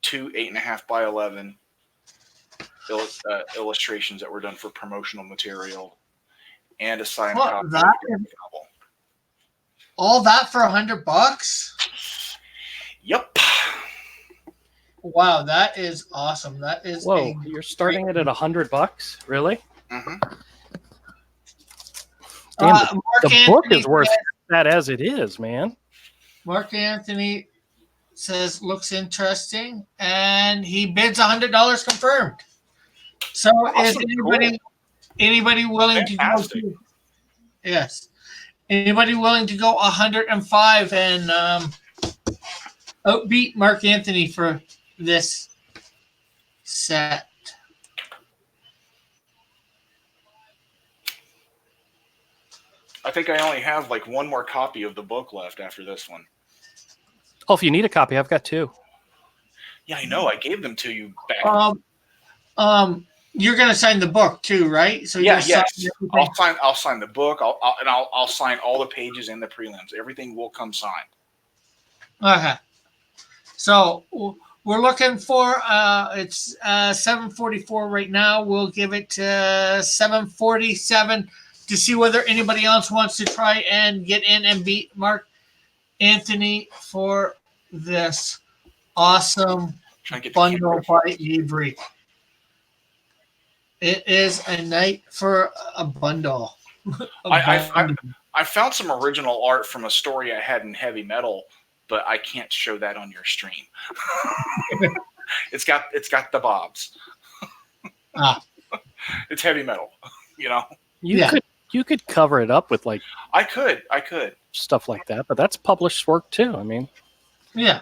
2 8.5 by 11 illustrations that were done for promotional material, and a signed copy of the novel. All that for $100? Yep. Wow, that is awesome. That is. Whoa, you're starting it at $100? Really? Mm-hmm. Damn, the book is worth that as it is, man. Mark Anthony says looks interesting, and he bids $100 confirmed. So awesome. Is anybody willing Fantastic. to go? Yes. Anybody willing to go 105 and outbeat Mark Anthony for this set? I think I only have like 1 more copy of the book left after this one. Oh, if you need a copy, I've got 2. Yeah, I know. I gave them to you back. You're gonna sign the book too, right? So yes. I'll sign the book. I'll sign all the pages and the prelims. Everything will come signed. Okay. So we're looking for it's 7:44 right now. We'll give it to 7:47 to see whether anybody else wants to try and get in and beat Mark Anthony for this awesome bundle by Avery. It is a night for a bundle. I found some original art from a story I had in heavy metal, but I can't show that on your stream. It's got the bobs. It's heavy metal, you know. You could cover it up with like I could stuff like that, but that's published work too. I mean, yeah.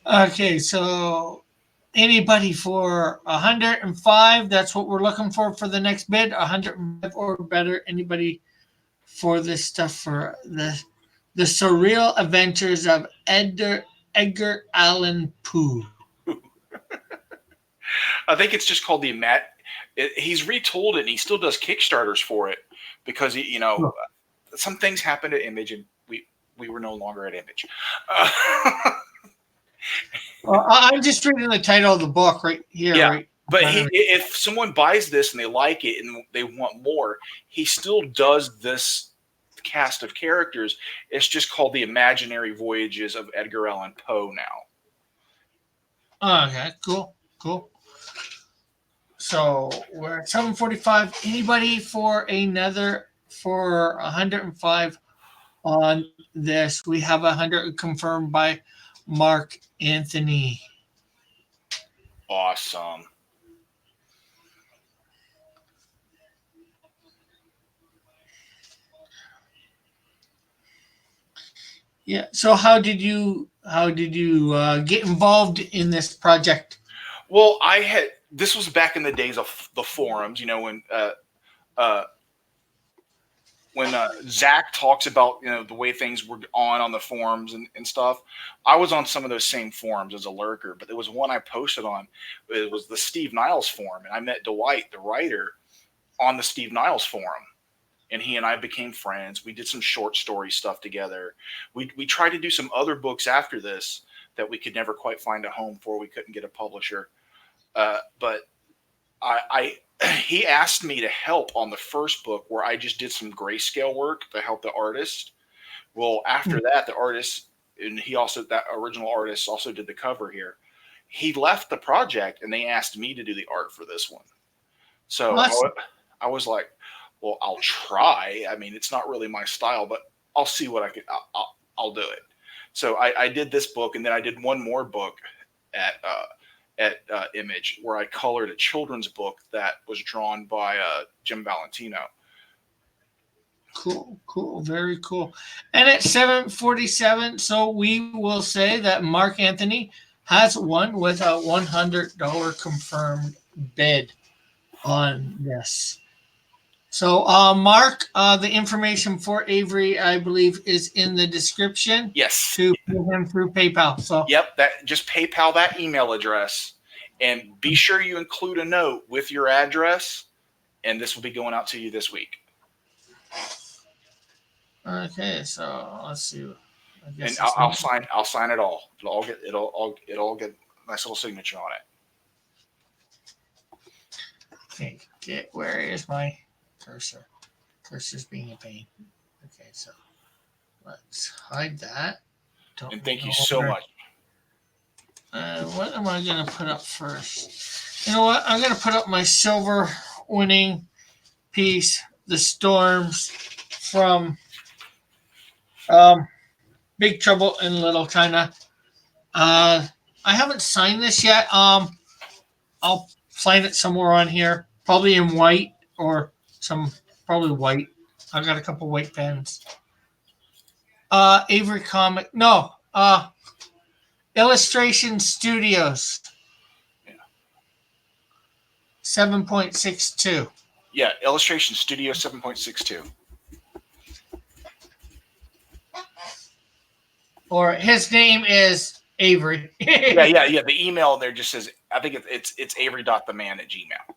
Okay, so anybody for 105? That's what we're looking for the next bid. 105 or better. Anybody for this stuff for the surreal adventures of Edgar Allan Poe? I think it's just called he's retooled it, and he still does Kickstarters for it because some things happened at Image, and we were no longer at Image. Well, I'm just reading the title of the book right here. Yeah. Right. But if someone buys this and they like it and they want more, he still does this cast of characters. It's just called The Imaginary Voyages of Edgar Allan Poe now. Okay. Cool. Cool. So we're at 7:45. Anybody for 105 on this? We have 100 confirmed by Mark Anthony. Awesome. Yeah. So how did you get involved in this project? Well, this was back in the days of the forums, when Zach talks about the way things were on the forums and stuff. I was on some of those same forums as a lurker, but there was one I posted on. It was the Steve Niles forum, and I met Dwight, the writer, on the Steve Niles forum, and he and I became friends. We did some short story stuff together. We tried to do some other books after this that we could never quite find a home for. We couldn't get a publisher, but he asked me to help on the first book where I just did some grayscale work to help the artist. Well, after that, the artist, and that original artist also did the cover here. He left the project and they asked me to do the art for this one. So I was like, well, I'll try. I mean, it's not really my style, but I'll see what I can, I'll do it. So I did this book, and then I did one more book at Image where I colored a children's book that was drawn by Jim Valentino. Cool, very cool. And at 7:47, so we will say that Mark Anthony has won with a $100 confirmed bid on this. So, Mark, the information for Avery, I believe, is in the description. Yes. To pay him through PayPal. So. Yep, just PayPal that email address, and be sure you include a note with your address, and this will be going out to you this week. Okay, so let's see. And I'll sign it all. It'll get a nice little signature on it. Okay, where is my cursor? Cursor's being a pain. Okay, so let's hide that. And thank you so much. What am I going to put up first? You know what? I'm going to put up my silver winning piece, The Storms from Big Trouble in Little China. I haven't signed this yet. I'll sign it somewhere on here, probably in white or probably white. I got a couple white pens. Avery Comic. No. Illustration Studios. Yeah. 7.62. Yeah, Illustration Studio 7.62. Or his name is Avery. yeah. The email there just says, I think it's avery.theman@gmail.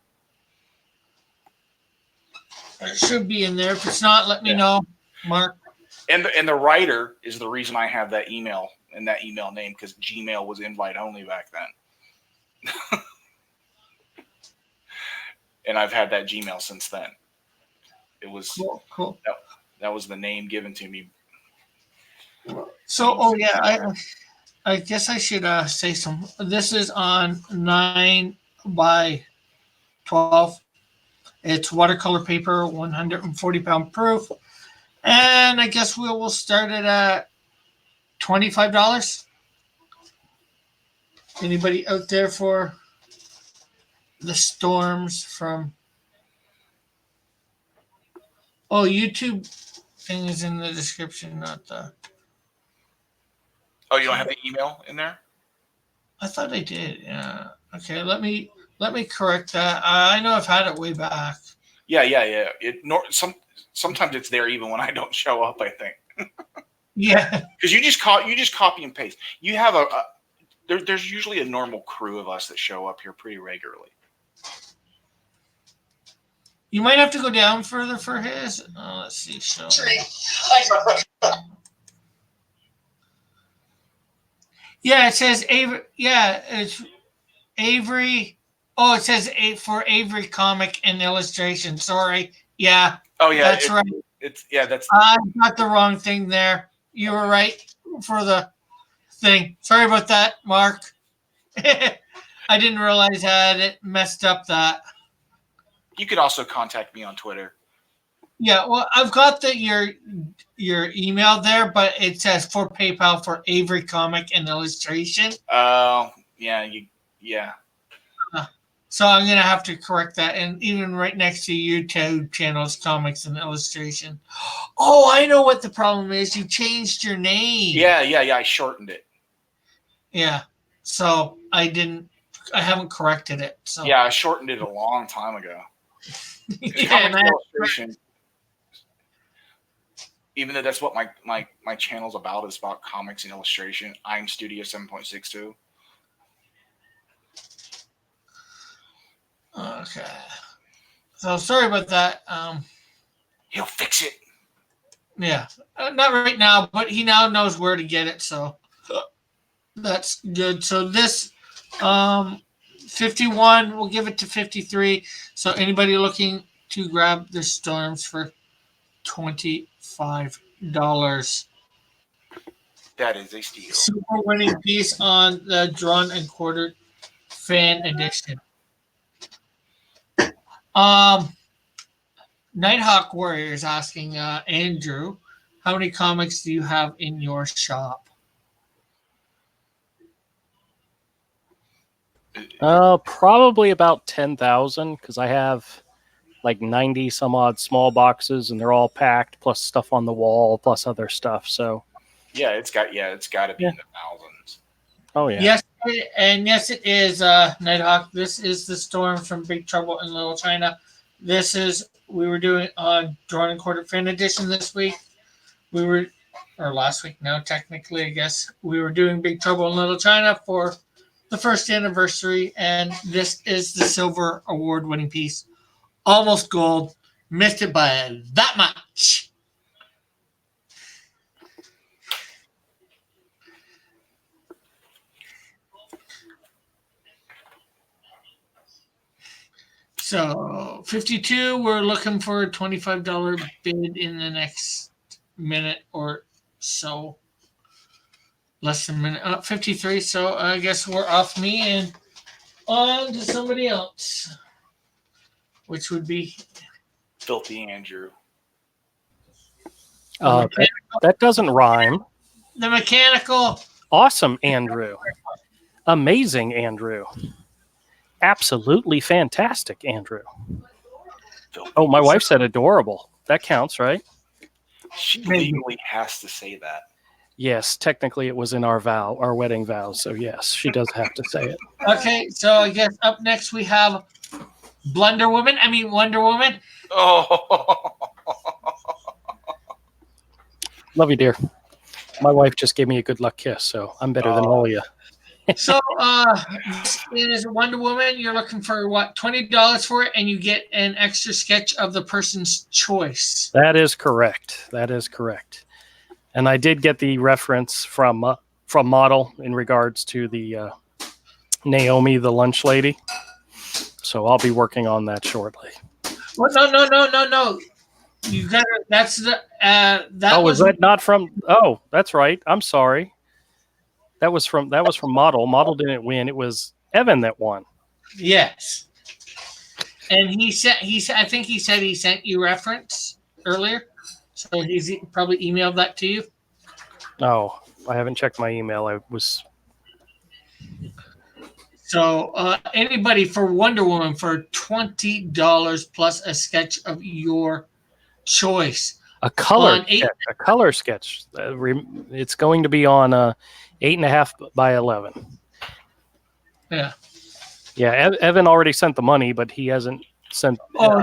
It should be in there. If it's not, let me know, Mark. And the writer is the reason I have that email and that email name, because Gmail was invite only back then. And I've had that Gmail since then. It was cool. That was the name given to me. So, I guess I should say some. This is on 9x12. It's watercolor paper, 140-pound proof. And I guess we will start it at $25. Anybody out there for The Storms from... Oh, YouTube thing is in the description, not the... Oh, you don't have the email in there? I thought I did. Yeah. Okay, let me correct that. I know I've had it way back. Yeah. Sometimes it's there even when I don't show up, I think. Yeah. Because you just copy and paste. You have there's usually a normal crew of us that show up here pretty regularly. You might have to go down further for his. Oh, let's see. Yeah, it says Avery. Yeah, it's Avery. Oh, it says for Avery Comic and Illustration. Sorry. Yeah, Oh yeah, that's right. that's I got the wrong thing there. You were right for the thing. Sorry about that, Mark. I didn't realize I had it messed up that. you could also contact me on Twitter. Yeah, well, I've got your email there, but it says for PayPal for Avery Comic and Illustration. Yeah. So I'm gonna have to correct that, and even right next to YouTube channels, Comics and Illustration. Oh, I know what the problem is. You changed your name. Yeah. I shortened it. Yeah. So I haven't corrected it. So Yeah, I shortened it a long time ago. yeah, Comics Illustration, even though that's what my channel's about, is about comics and illustration. I'm Studio 7.62. Okay. So sorry about that. He'll fix it. Yeah, not right now, but he now knows where to get it, so that's good. So this 51, we'll give it to 53. So anybody looking to grab the storms for $25. That is a steal. Super winning piece on the drawn and quartered fan edition. Nighthawk Warrior is asking Andrew, how many comics do you have in your shop? Probably about 10,000 because I have like 90 some odd small boxes and they're all packed, plus stuff on the wall, plus other stuff. So it's got to be in the thousands. Oh yeah. Yes, yes it is, Nighthawk. This is the storm from Big Trouble in Little China. We were doing Drawn and Quartered Fan Edition this week. Or last week now, technically, I guess. We were doing Big Trouble in Little China for the first anniversary, and this is the silver award-winning piece. Almost gold. Missed it by that much. So 52, we're looking for a $25 bid in the next minute or so. Less than a minute. 53, so I guess we're off me and on to somebody else, which would be Filthy Andrew. That doesn't rhyme. the mechanical. Awesome, Andrew. Amazing, Andrew. Absolutely fantastic, Andrew. Oh, my wife said adorable. That counts, right? She legally has to say that. Yes, technically it was in our wedding vows. So yes, she does have to say it. Okay, so I guess up next we have Wonder Woman. Oh. Love you, dear. My wife just gave me a good luck kiss, so I'm better than all of you. So this is Wonder Woman. You're looking for what, $20 for it, and you get an extra sketch of the person's choice. That is correct. And I did get the reference from Model in regards to the Naomi, the lunch lady. So I'll be working on that shortly. Well, no. You got it. That's the that was that not from? Oh, that's right. I'm sorry. That was from Model. Model didn't win. It was Evan that won. Yes. And I think he said he sent you reference earlier. So he's probably emailed that to you. Oh, I haven't checked my email. So anybody for Wonder Woman for $20 plus a sketch of your choice. A color sketch. It's going to be on 8.5 by 11. Yeah. Yeah. Evan already sent the money, but he hasn't sent.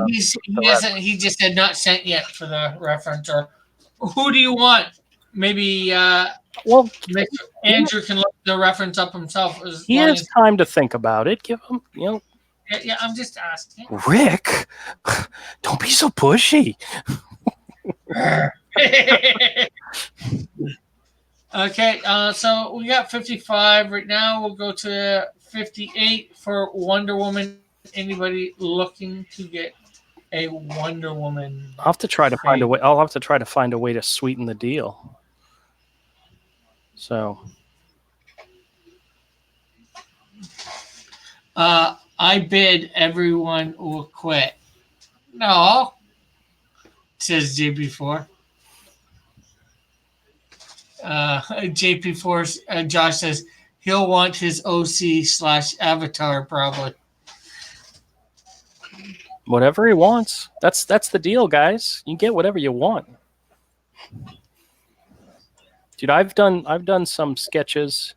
He just had not sent yet for the reference. Or who do you want? Maybe Andrew can look the reference up himself. He has time to think about it. Give him, Yeah, I'm just asking. Rick, don't be so pushy. Okay, so we got 55 right now. We'll go to 58 for Wonder Woman. Anybody looking to get a Wonder Woman? I'll have to try to find a way. I'll have to try to find a way to sweeten the deal. So, I bid everyone will quit. No, says JP4. JP4, Josh says he'll want his OC/Avatar probably. whatever he wants. That's the deal, guys. You get whatever you want. Dude, I've done some sketches.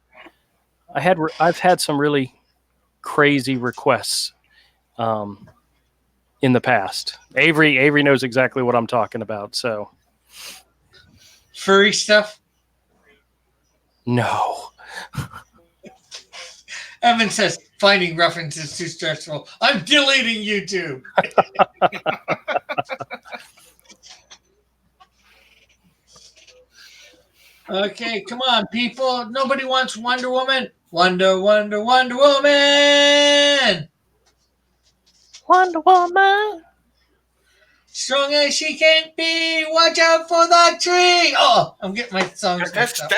I've had some really crazy requests in the past. Avery knows exactly what I'm talking about. So Furry stuff. no. Evan says finding references too stressful. I'm deleting YouTube. Okay, come on, people. Nobody wants Wonder Woman. Wonder Woman. Wonder Woman. Strong as she can be. Watch out for the tree. Oh, I'm getting my songs mixed up.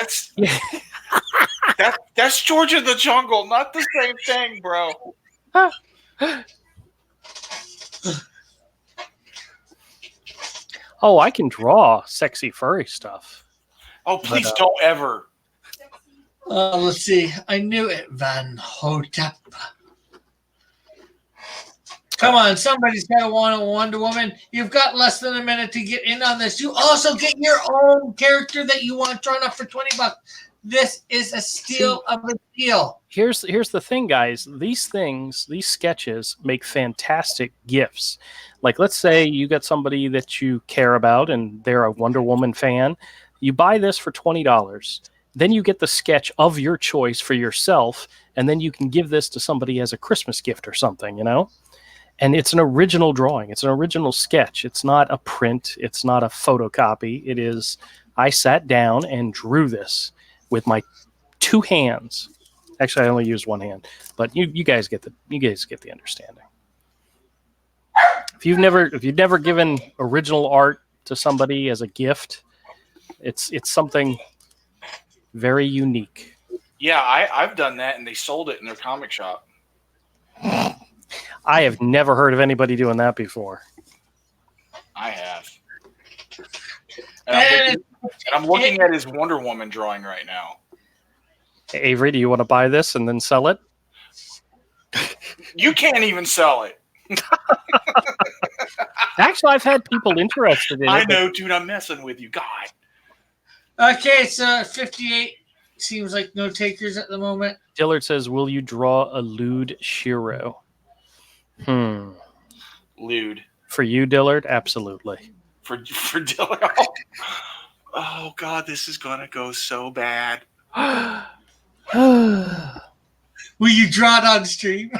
That's George of the Jungle, not the same thing, bro. Oh, I can draw sexy furry stuff. Oh, please don't ever. Let's see. I knew it, Van Hotep. Come on, somebody's got to want a Wonder Woman. You've got less than a minute to get in on this. You also get your own character that you want drawn up for $20. This is a steal of a deal. Here's the thing, guys. These sketches make fantastic gifts. Like, let's say you got somebody that you care about and they're a Wonder Woman fan. You buy this for $20. Then you get the sketch of your choice for yourself, and then you can give this to somebody as a Christmas gift or something, you know? And it's an original drawing. It's an original sketch. It's not a print. It's not a photocopy. It is, I sat down and drew this with my two hands. Actually, I only used one hand, but you guys get the understanding. If you've never given original art to somebody as a gift, it's something very unique. Yeah, I've done that, and they sold it in their comic shop. I have never heard of anybody doing that before. I have. And I'm looking at his Wonder Woman drawing right now. Hey, Avery, do you want to buy this and then sell it? You can't even sell it. Actually, I've had people interested in it. I know, dude. I'm messing with you. God. Okay, so 58 seems like no takers at the moment. Dillard says, will you draw a lewd Shiro? Lewd. For you, Dillard? Absolutely. For Dillard? Oh, God, this is going to go so bad. Will you draw it on stream?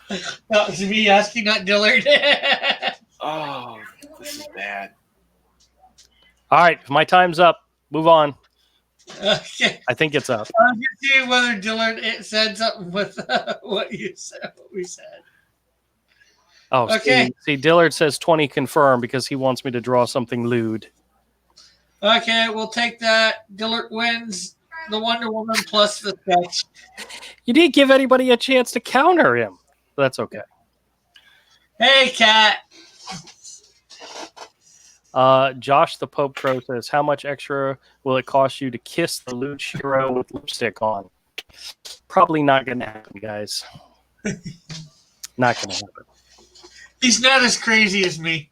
That was me asking, not Dillard. Oh, this is bad. All right, my time's up. Move on. Okay. I think it's up. I'm going to see whether Dillard said something with what you said. What we said. Oh, okay. See, Dillard says 20 confirm because he wants me to draw something lewd. Okay, we'll take that. Dillard wins the Wonder Woman plus the sketch. You didn't give anybody a chance to counter him. That's okay. Hey, Kat. Josh the Pope Crow says, how much extra will it cost you to kiss the lewd Shiro with lipstick on? Probably not going to happen, guys. Not going to happen. He's not as crazy as me.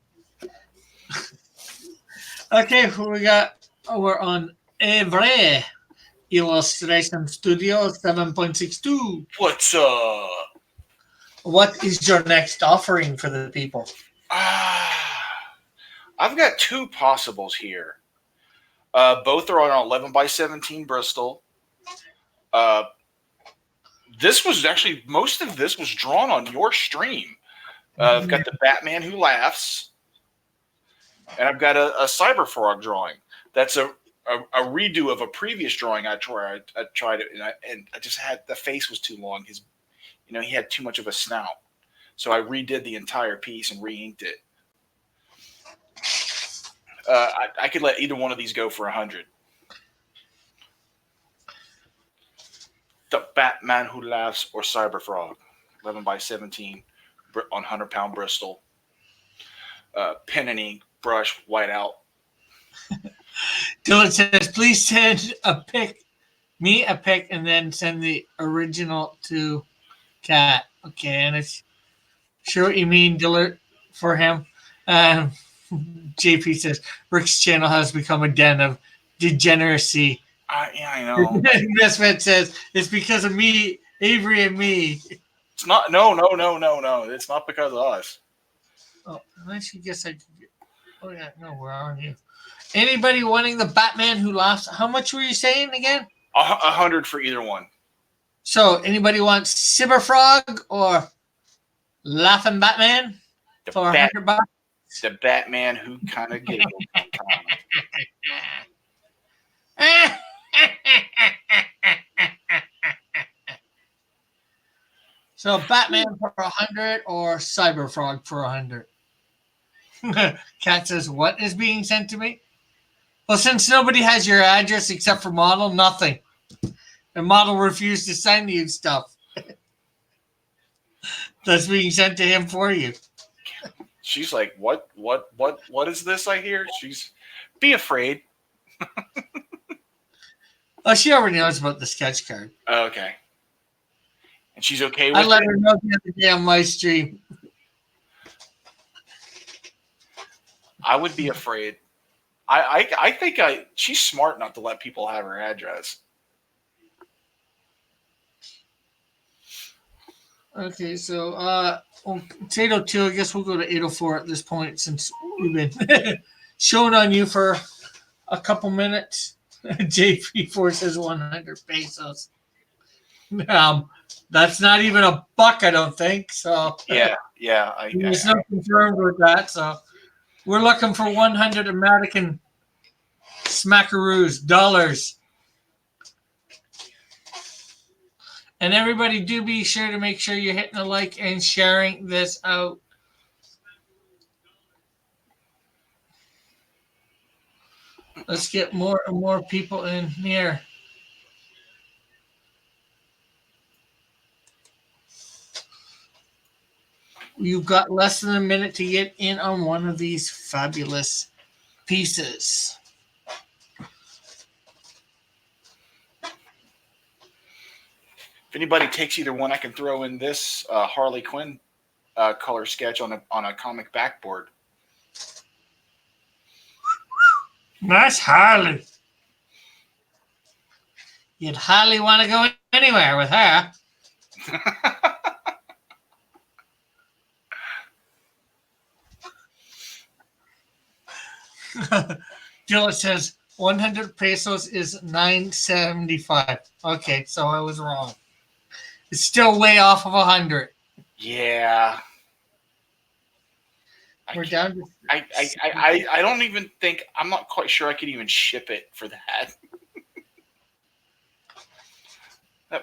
Okay, we got, we're on Evre Illustration Studio 7.62. What's up? What is your next offering for the people? I've got two possibles here. Both are on an 11x17 Bristol. This was actually, most of this was drawn on your stream. I've got the Batman Who Laughs, and I've got a Cyberfrog drawing. That's a a redo of a previous drawing I tried it, and I just had the face was too long. He had too much of a snout, so I redid the entire piece and re-inked it. I could let either one of these go for 100. The Batman Who Laughs or Cyberfrog, 11 by 17 on 100-pound Bristol. Pen and ink, brush, white out. Dylan says, please send me a pic, and then send the original to Kat. Okay, and it's sure what you mean, Dylan, for him. JP says, Rick's channel has become a den of degeneracy. I know. Misfit says, it's because of me, Avery and me. It's not. No. It's not because of us. Oh, I guess I could get. Oh, yeah. No, where are you? Anybody wanting the Batman Who Laughs? How much were you saying again? 100 for either one. So, anybody wants Cyberfrog or Laughing Batman for 100 bucks? The Batman who kind of giggled. So Batman for 100 or Cyberfrog for 100? Kat says, what is being sent to me? Well, since nobody has your address except for Model, nothing. And Model refused to send you stuff. That's being sent to him for you. She's like, what is this I hear? She's, be afraid. Oh, she already knows about the sketch card. Okay. And she's okay with I it? let her know the other day on my stream. I would be afraid. I think she's smart not to let people have her address. Okay, so it's 802. I guess we'll go to 804 at this point since we've been showing on you for a couple minutes. JP4 says 100 pesos. That's not even a buck, I don't think. So Yeah. There's no confirmed with that. So we're looking for 100 American smackaroos, dollars. And everybody, do be sure to make sure you're hitting a like and sharing this out. Let's get more and more people in here. You've got less than a minute to get in on one of these fabulous pieces. If anybody takes either one, I can throw in this Harley Quinn color sketch on a comic backboard. Nice Harley. You'd hardly want to go anywhere with her. Gillett says 100 pesos is 9.75. Okay, so I was wrong. It's still way off of 100. Yeah. We're down to. I don't even think, I'm not quite sure I could even ship it for that.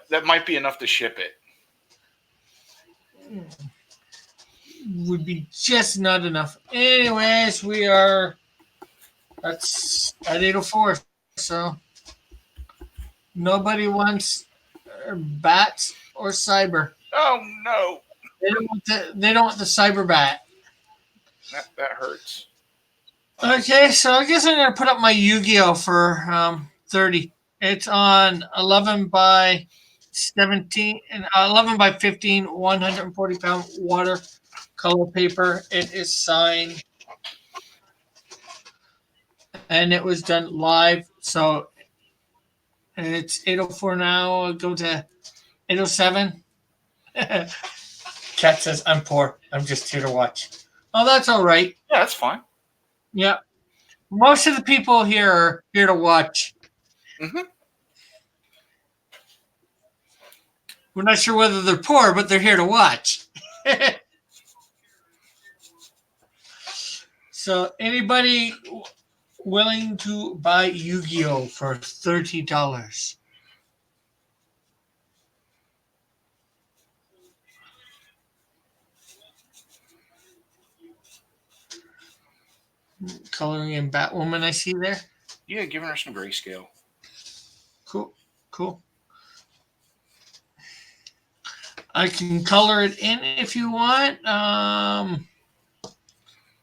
That might be enough to ship it. Would be just not enough. Anyways, we are. That's at 804. So nobody wants bats or cyber. Oh no! They don't want the cyber bat. That hurts. Okay, so I guess I'm gonna put up my Yu-Gi-Oh for 30. It's on 11 by 17 and 11 by 15, 140-pound watercolor paper. It is signed, and it was done live. So it's 804 now. I'll go to 807. Kat says, I'm poor. I'm just here to watch. Oh, that's all right. Yeah, that's fine. Yeah. Most of the people here are here to watch. Mm-hmm. We're not sure whether they're poor, but they're here to watch. So anybody willing to buy Yu-Gi-Oh for $30? Coloring in Batwoman, I see there. Yeah, giving her some grayscale. Cool, cool. I can color it in if you want.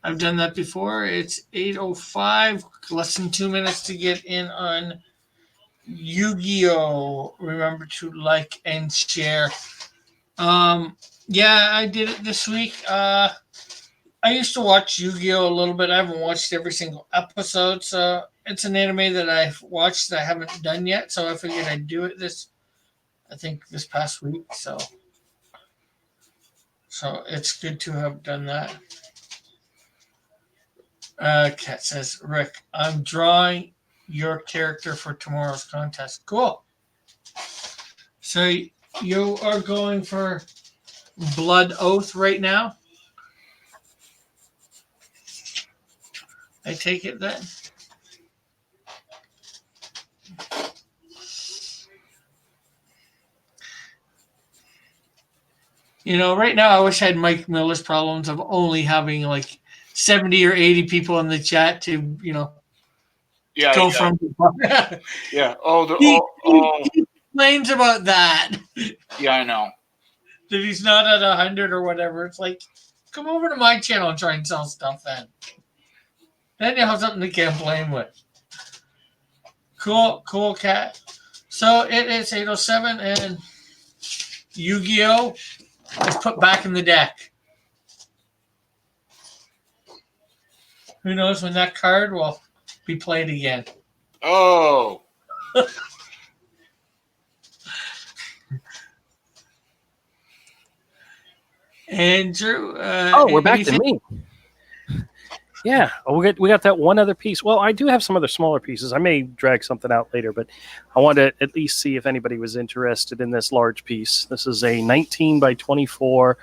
I've done that before. It's 8:05, less than 2 minutes to get in on Yu-Gi-Oh! Remember to like and share. Yeah, I did it this week. I used to watch Yu-Gi-Oh! A little bit. I haven't watched every single episode, so it's an anime that I've watched that I haven't done yet. So I figured I'd do it this past week. So it's good to have done that. Kat says, Rick, I'm drawing your character for tomorrow's contest. Cool. So you are going for Blood Oath right now? I take it then. Right now I wish I had Mike Miller's problems of only having like 70 or 80 people in the chat to, go from. Yeah. He complains about that. Yeah, I know. That he's not at 100 or whatever. It's like, come over to my channel and try and sell stuff then. Then you have something to complain with. Cool, Cat. So it is 8:07 and Yu-Gi-Oh! Is put back in the deck. Who knows when that card will be played again. Oh. Andrew. We're back to me. Yeah, we got that one other piece. Well, I do have some other smaller pieces. I may drag something out later, but I wanted to at least see if anybody was interested in this large piece. This is a 19 by 24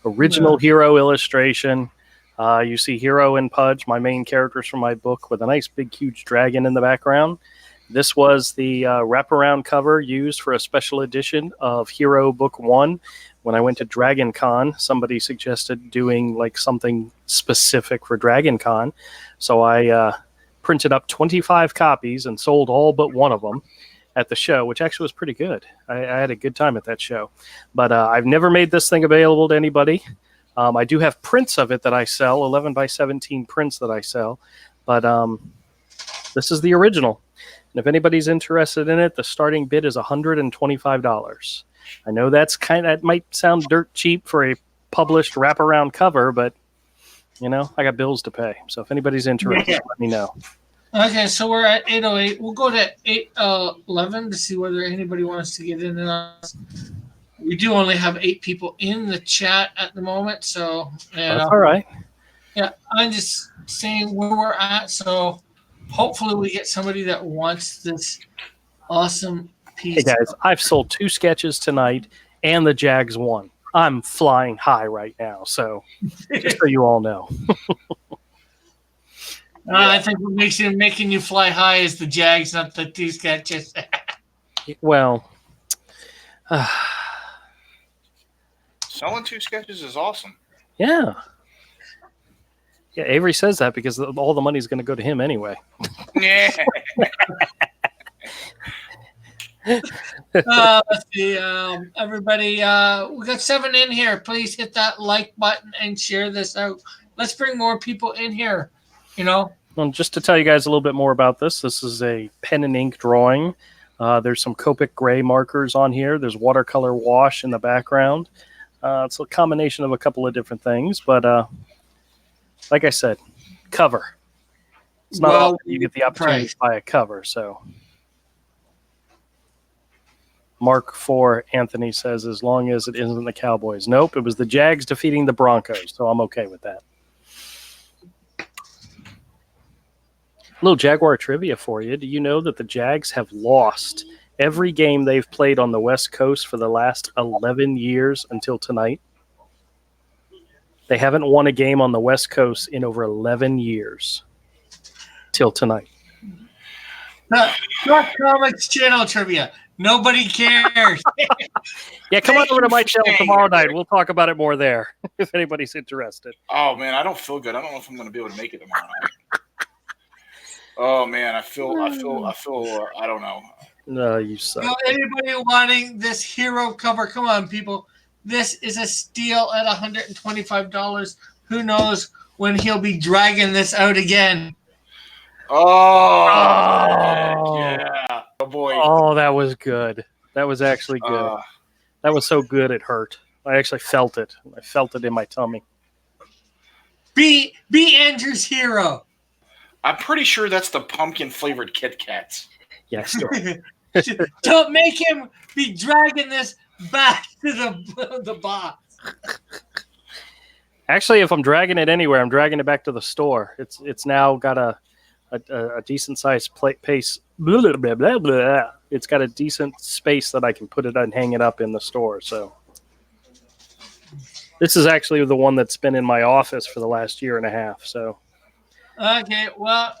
original Hero illustration. You see Hero and Pudge, my main characters from my book, with a nice big huge dragon in the background. This was the wraparound cover used for a special edition of Hero Book 1. When I went to Dragon Con, somebody suggested doing like something specific for Dragon Con. So I printed up 25 copies and sold all but one of them at the show, which actually was pretty good. I had a good time at that show. But I've never made this thing available to anybody. I do have prints of it that I sell, 11 by 17 prints that I sell. But this is the original. And if anybody's interested in it, the starting bid is $125. I know that might sound dirt cheap for a published wraparound cover, but I got bills to pay. So if anybody's interested, let me know. Okay, so we're at 8:08. We'll go to 8:11 to see whether anybody wants to get in and out. We do only have 8 people in the chat at the moment, so that's all right. Yeah, I'm just saying where we're at. So hopefully we get somebody that wants this awesome piece. Hey guys, I've sold 2 sketches tonight, and the Jags won. I'm flying high right now, so just so you all know. I think what makes you making you fly high is the Jags, not the 2 sketches. Well, selling 2 sketches is awesome. Yeah. Yeah, Avery says that because all the money's going to go to him anyway. Yeah. Let's see, everybody. We got 7 in here. Please hit that like button and share this out. Let's bring more people in here. Well, just to tell you guys a little bit more about this, this is a pen and ink drawing. There's some Copic gray markers on here. There's watercolor wash in the background. It's a combination of a couple of different things, but like I said, cover. It's not often you get the opportunity to buy a cover, so. Mark 4, Anthony says, as long as it isn't the Cowboys. Nope, it was the Jags defeating the Broncos, so I'm okay with that. A little Jaguar trivia for you. Do you know that the Jags have lost every game they've played on the West Coast for the last 11 years until tonight? They haven't won a game on the West Coast in over 11 years. till tonight. Not Comics Channel trivia. Nobody cares. Yeah, come on Thank over to you my for channel saying tomorrow it, night. Rick. We'll talk about it more there if anybody's interested. Oh man, I don't feel good. I don't know if I'm going to be able to make it tomorrow night. Oh man, I feel. I don't know. No, you suck. Anybody wanting this hero cover? Come on, people. This is a steal at $125. Who knows when he'll be dragging this out again? Oh, Oh. yeah. Oh boy. Oh, that was good. That was actually good. That was so good it hurt. I actually felt it. I felt it in my tummy. Be Andrew's hero. I'm pretty sure that's the pumpkin flavored Kit Kats. Yes. Don't make him be dragging this back to the box. Actually, if I'm dragging it anywhere, I'm dragging it back to the store. It's now got a decent sized pace. Blah, blah, blah, blah. It's got a decent space that I can put it and hang it up in the store. So this is actually the one that's been in my office for the last year and a half. So Okay, well,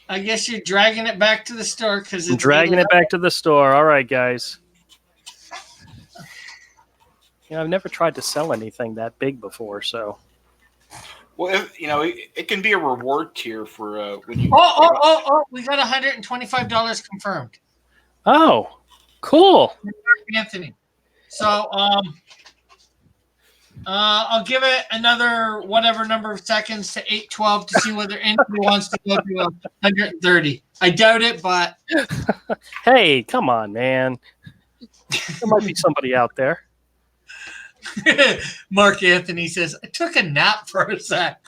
I guess you're dragging it back to the store because I'm dragging it back to the store. All right, guys. I've never tried to sell anything that big before, so. Well, it can be a reward tier for when you. Oh! We got $125 confirmed. Oh, cool. Anthony. So I'll give it another whatever number of seconds to 8:12 to see whether anybody wants to go to 130. I doubt it, but Hey, come on, man. There might be somebody out there. Mark Anthony says, I took a nap for a sec.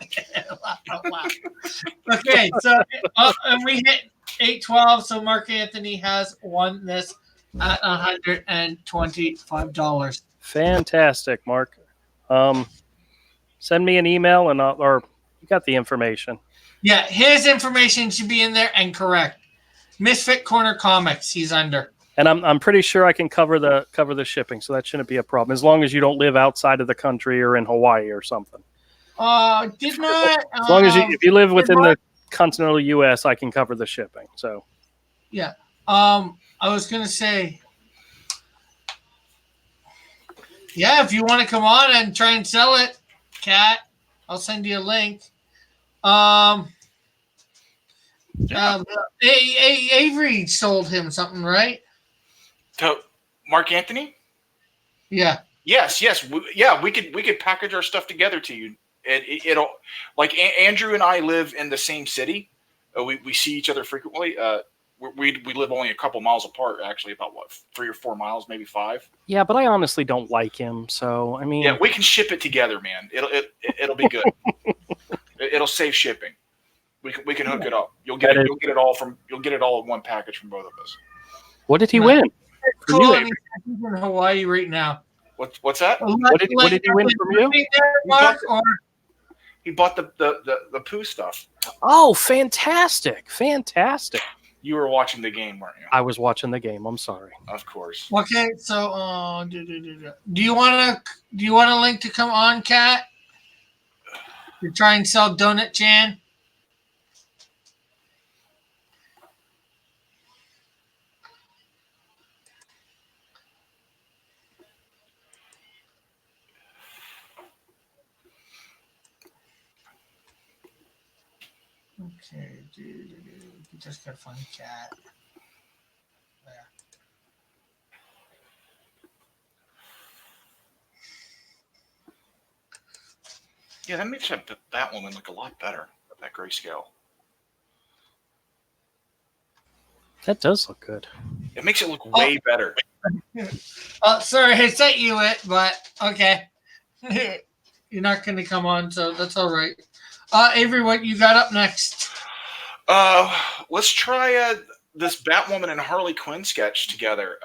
Okay, so and we hit 8:12, so Mark Anthony has won this at $125. Fantastic, Mark. Send me an email or you got the information. Yeah, his information should be in there and correct. Misfit Corner Comics, he's under. And I'm pretty sure I can cover the shipping, so that shouldn't be a problem as long as you don't live outside of the country or in Hawaii or something. Did not. As long as if you live within the continental U.S., I can cover the shipping. So. Yeah. I was gonna say. Yeah, if you want to come on and try and sell it, Kat, I'll send you a link. Avery sold him something, right? To Mark Anthony? Yeah. Yes. We could package our stuff together to you. It'll like Andrew and I live in the same city. We see each other frequently. We live only a couple miles apart, actually, about 3 or 4 miles, maybe 5. Yeah, but I honestly don't like him. So I mean, yeah, we can ship it together, man. It'll be good. It'll save shipping. We can hook it up. You'll get it all in one package from both of us. What did he win? Cool. He's in Hawaii right now. What's that? What did he win from you? He bought the poo stuff. Oh, fantastic! You were watching the game, weren't you? I was watching the game. I'm sorry. Of course. Okay, so do you want a link to come on, Kat? To try and sell Donut Chan? Okay, you just gotta find Kat. There. Yeah, that makes that woman look a lot better. That grayscale. That does look good. It makes it look way better. Sorry, I sent you it, but okay. You're not going to come on, so that's all right. Avery, what you got up next? Let's try this Batwoman and Harley Quinn sketch together.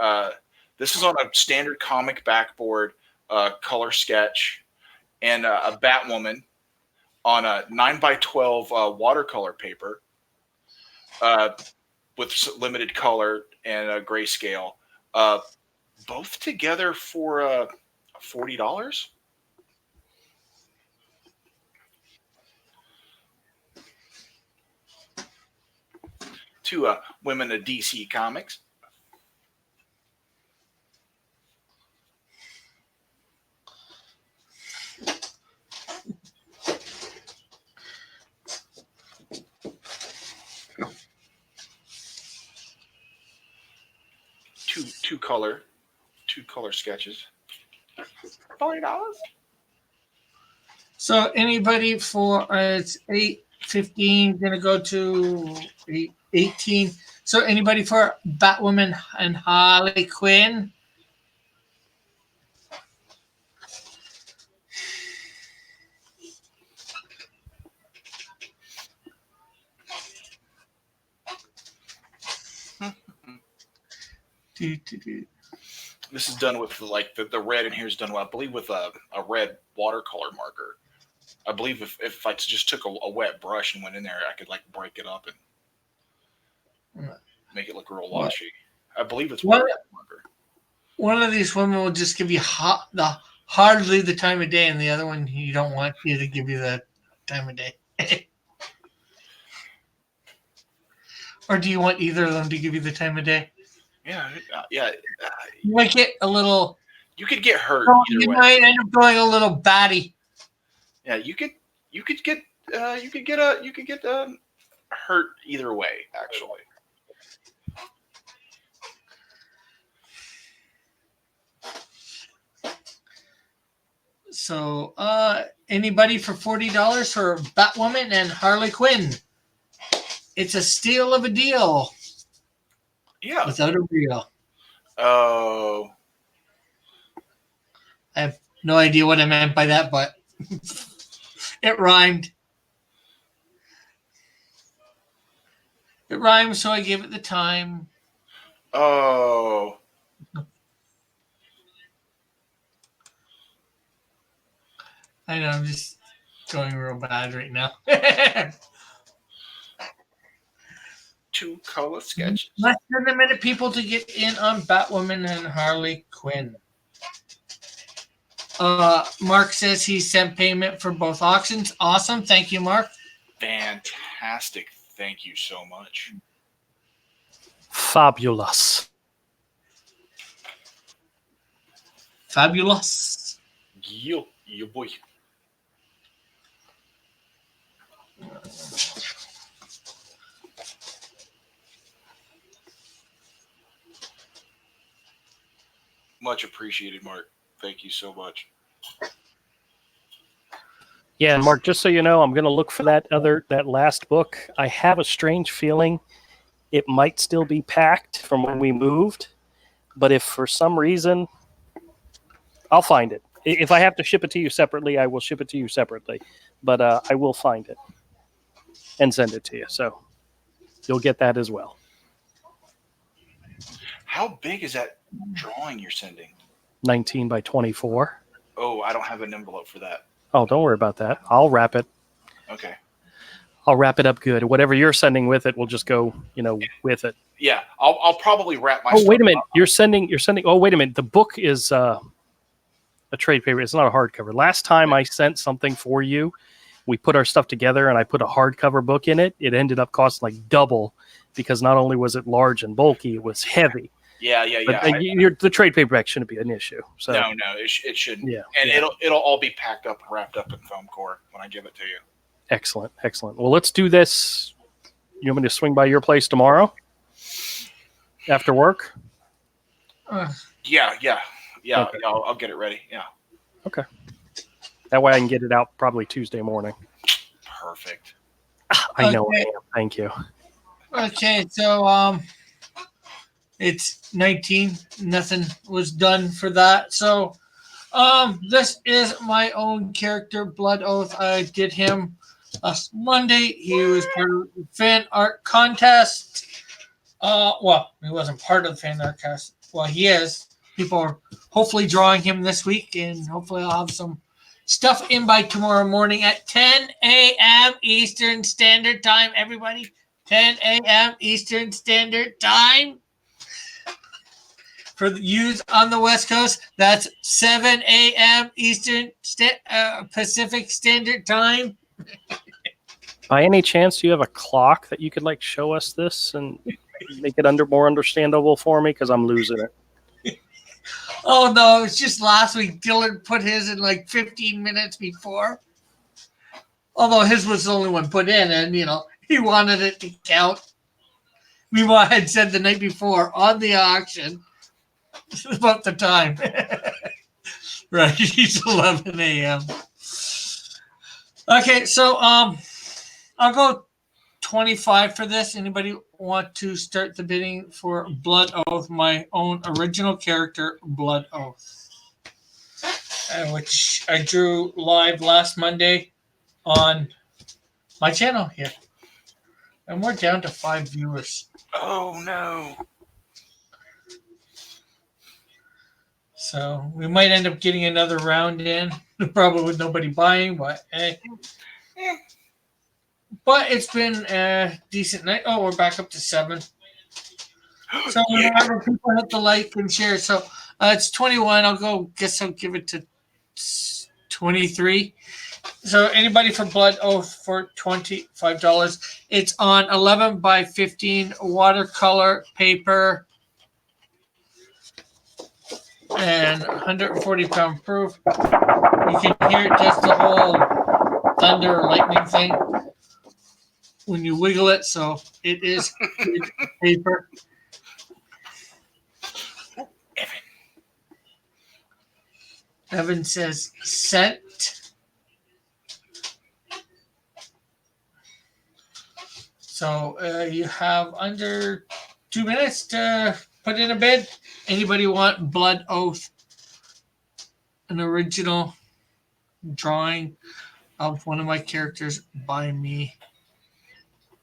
This is on a standard comic backboard color sketch, and a Batwoman on a 9x12 watercolor paper with limited color and a grayscale. Both together for $40. to women of DC Comics. Two color sketches. $40. So anybody for it's 8:15, gonna go to 8:18. So anybody for Batwoman and Harley Quinn? This is done with the red, and here's done, I believe, with a red watercolor marker. I believe if I just took a wet brush and went in there, I could break it up and make it look real washy. I believe it's watercolor marker. One of these women will just give you hardly the time of day, and the other one you don't want you to give you the time of day. Or do you want either of them to give you the time of day? Yeah. You might get a little. You could get hurt. You might end up going a little batty. Yeah, you could get hurt either way, actually. So, anybody for $40 for Batwoman and Harley Quinn? It's a steal of a deal. Yeah. Without a reel. Oh. I have no idea what I meant by that, but it rhymed. It rhymed, so I gave it the time. Oh. I know, I'm just going real bad right now. Two color sketches. Less than a minute, people, to get in on Batwoman and Harley Quinn. Mark says he sent payment for both auctions. Awesome. Thank you, Mark. Fantastic. Thank you so much. Fabulous. Fabulous. Yeah, boy. Much appreciated, Mark. Thank you so much. Yeah, and Mark, just so you know, I'm going to look for that last book. I have a strange feeling it might still be packed from when we moved, but if for some reason, I'll find it. If I have to ship it to you separately, I will ship it to you separately, but I will find it and send it to you. So you'll get that as well. How big is that drawing you're sending? 19 by 24. Oh, I don't have an envelope for that. Oh, don't worry about that. I'll wrap it. Okay. I'll wrap it up good. Whatever you're sending with it will just go, with it. Yeah, I'll probably wrap my. Oh, wait a minute. You're sending. Oh, wait a minute. The book is a trade paper. It's not a hardcover. Last time I sent something for you, we put our stuff together and I put a hardcover book in it. It ended up costing like double because not only was it large and bulky, it was heavy. Yeah. But, the trade paperback shouldn't be an issue. So no, it shouldn't. Yeah, and it'll all be packed up and wrapped up in foam core when I give it to you. Excellent. Well, let's do this. You want me to swing by your place tomorrow after work? Yeah. Okay. I'll get it ready. Yeah. Okay. That way I can get it out probably Tuesday morning. Perfect. I know I am. Thank you. Okay, so it's 19. Nothing was done for that. So this is my own character, Blood Oath. I did him last Monday. He was part of the fan art contest. Well, he wasn't part of the fan art contest. Well, he is. People are hopefully drawing him this week, and hopefully I'll have some stuff in by tomorrow morning at 10 a.m. Eastern Standard Time, everybody. 10 a.m. Eastern Standard Time. For the use on the West Coast, that's 7 a.m. Eastern Pacific Standard Time. By any chance, do you have a clock that you could like show us this and make it more understandable for me? Because I'm losing it. Oh no, it's just last week. Dylan put his in like 15 minutes before. Although his was the only one put in, and he wanted it to count. Meanwhile, I had said the night before on the auction about the time. Right, it's 11 a.m. Okay, so I'll go 25 for this. Anybody want to start the bidding for Blood Oath, my own original character, Blood Oath, which I drew live last Monday on my channel here. And we're down to 5 viewers. Oh no. So we might end up getting another round in, probably with nobody buying, but hey. But it's been a decent night. Oh, we're back up to 7. So remember, people hit the like and share. So it's 21. I'll give it to 23. So anybody for Blood Oath for $25. It's on 11 by 15 watercolor paper and 140-pound proof. You can hear it does the whole thunder or lightning thing when you wiggle it. So it is good paper. Evan says sent. So you have under 2 minutes to put in a bid. Anybody want Blood Oath? An original drawing of one of my characters by me.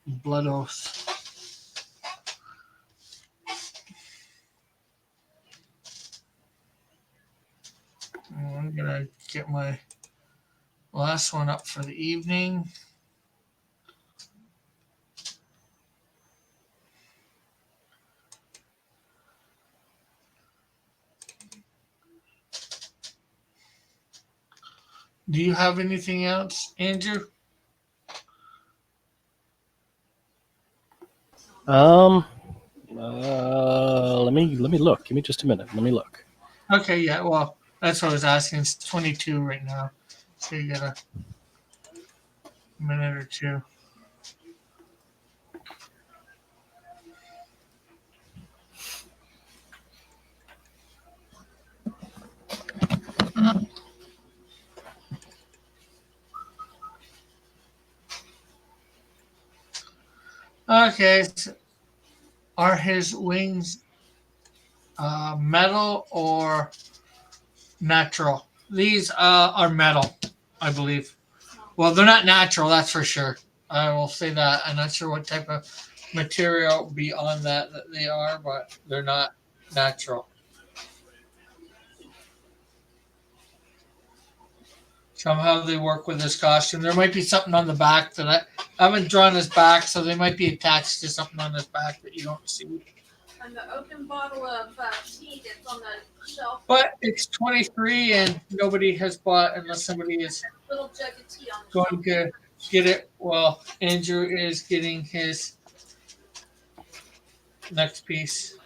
Blood Oath. I'm going to get my last one up for the evening. Do you have anything else, Andrew? Let me look. Give me just a minute. Let me look. Okay, yeah. Well, that's what I was asking. It's 22 right now, so you got a minute or two. Okay, so are his wings metal or natural? These are metal, I believe. Well, they're not natural, that's for sure. I will say that. I'm not sure what type of material beyond that they are, but they're not natural. Somehow they work with this costume. There might be something on the back that I haven't drawn his back, so they might be attached to something on his back that you don't see. And the open bottle of tea that's on the shelf. But it's 23 and nobody has bought unless somebody is Little jug of tea on the going to get it. Well, Andrew is getting his next piece.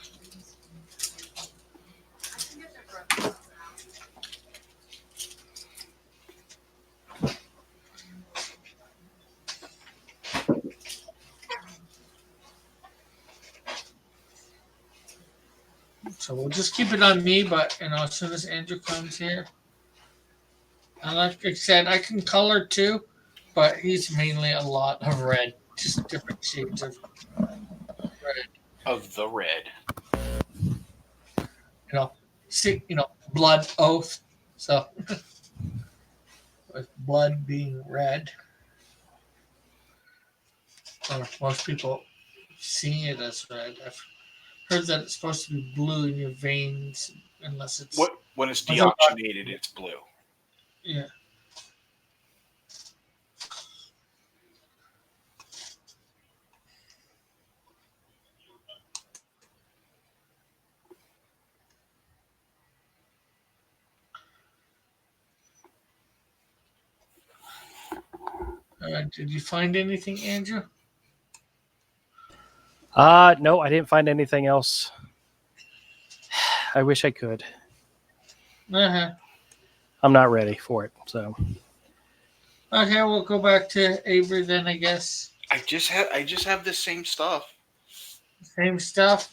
So we'll just keep it on me, but as soon as Andrew comes here, and like I said, I can color too, but he's mainly a lot of red, just different shades of red. Of the red. Blood Oath. So with blood being red, or most people see it as red. I've heard that it's supposed to be blue in your veins, unless it's when it's deoxygenated, it's blue. Yeah. Did you find anything, Andrew? No, I didn't find anything else. I wish I could. Uh-huh. I'm not ready for it. So Okay, we'll go back to Avery then, I guess. I just have this same stuff. Same stuff.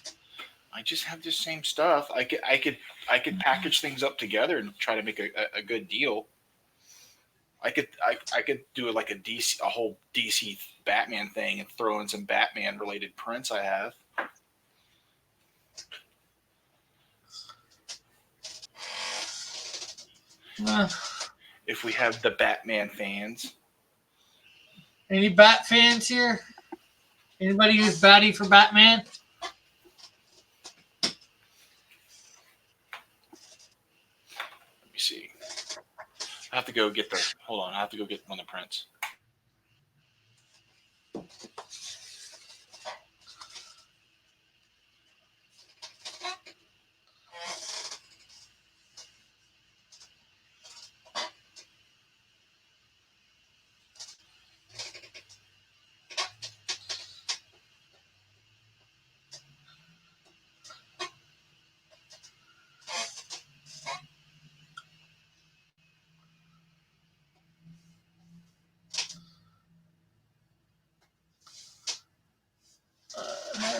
I just have this same stuff. I could package things up together and try to make a good deal. I could do it like a whole DC Batman thing and throw in some Batman related prints I have. Uh, If we have the Batman fans. any Bat fans here? Anybody who's batty for Batman? Let me see. I have to go get the. Hold on. I have to go get one of the prints.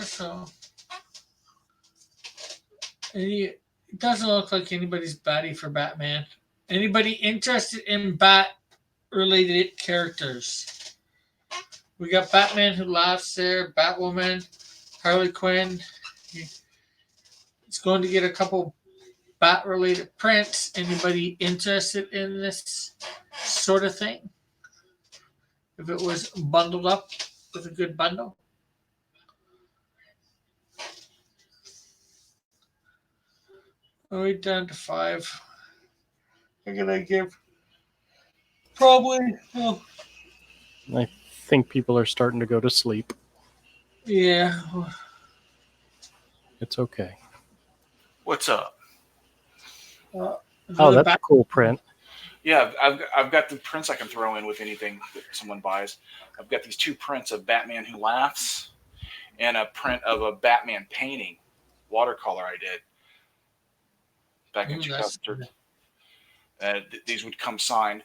So, it doesn't look like anybody's batty for Batman. Anybody interested in Bat-related characters? We got Batman Who Laughs there, Batwoman, Harley Quinn. It's going to get a couple Bat-related prints. Anybody interested in this sort of thing? If it was bundled up with a good bundle? We're down to 5. I'm gonna give probably. Oh, I think people are starting to go to sleep. yeah. It's okay. What's up? Oh, that's a cool print. Yeah, I've got the prints I can throw in with anything that someone buys. I've got these 2 prints of Batman Who Laughs and a print of a Batman painting, watercolor I did back in 2013. These would come signed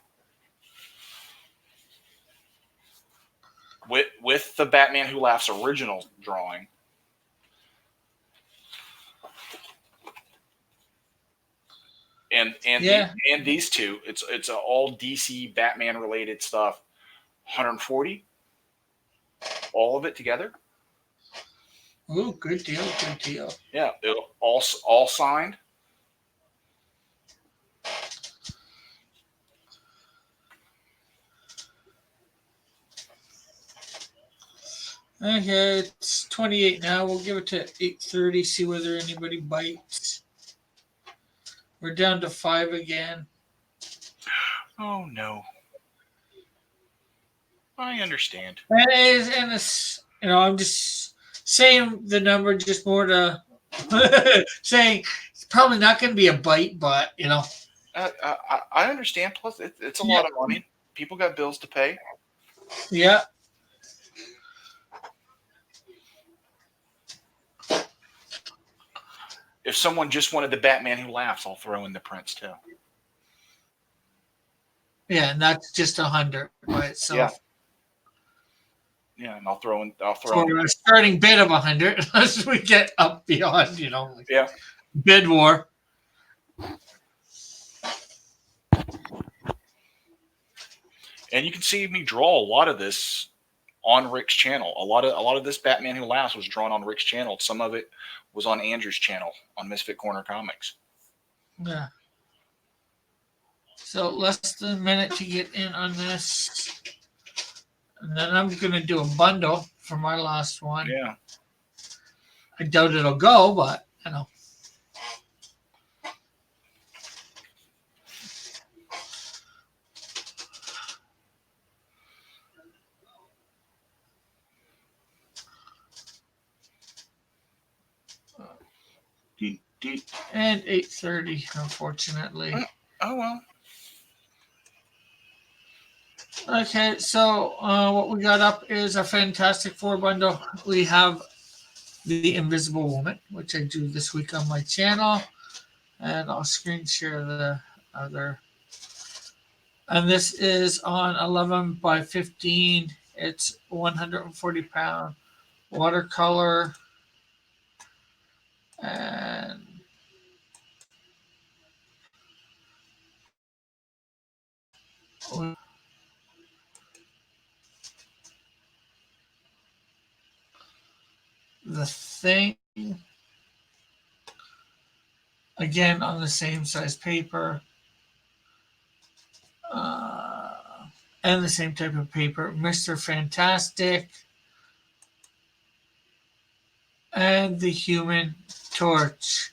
with the Batman Who Laughs original drawing. And Yeah. these 2, it's all DC Batman related stuff. 140, all of it together. Ooh, good deal, good deal. Yeah, it'll all signed. Okay, it's 28 now. We'll give it to 8:30. See whether anybody bites. We're down to 5 again. Oh no, I understand. And it's, I'm just saying the number just more to saying it's probably not going to be a bite, but I understand. Plus, it's a Yeah. lot of money. People got bills to pay. yeah. If someone just wanted the Batman Who Laughs, I'll throw in the prints too. Yeah, and that's just 100 by itself. Yeah, and I'll throw in. For a starting bid of 100, unless we get up beyond, Yeah. bid war. And you can see me draw a lot of this on Rick's channel. A lot of this Batman Who Laughs was drawn on Rick's channel. Some of it was on Andrew's channel on Misfit Corner Comics. Yeah. So less than a minute to get in on this. And then I'm going to do a bundle for my last one. Yeah. I doubt it'll go, but And 8:30, unfortunately. Oh well. Okay, so what we got up is a Fantastic Four bundle. We have the Invisible Woman, which I do this week on my channel, and I'll screen share the other. And this is on 11 by 15. It's 140-pound watercolor, and the Thing, again on the same size paper, and the same type of paper. Mr. Fantastic, and the Human Torch.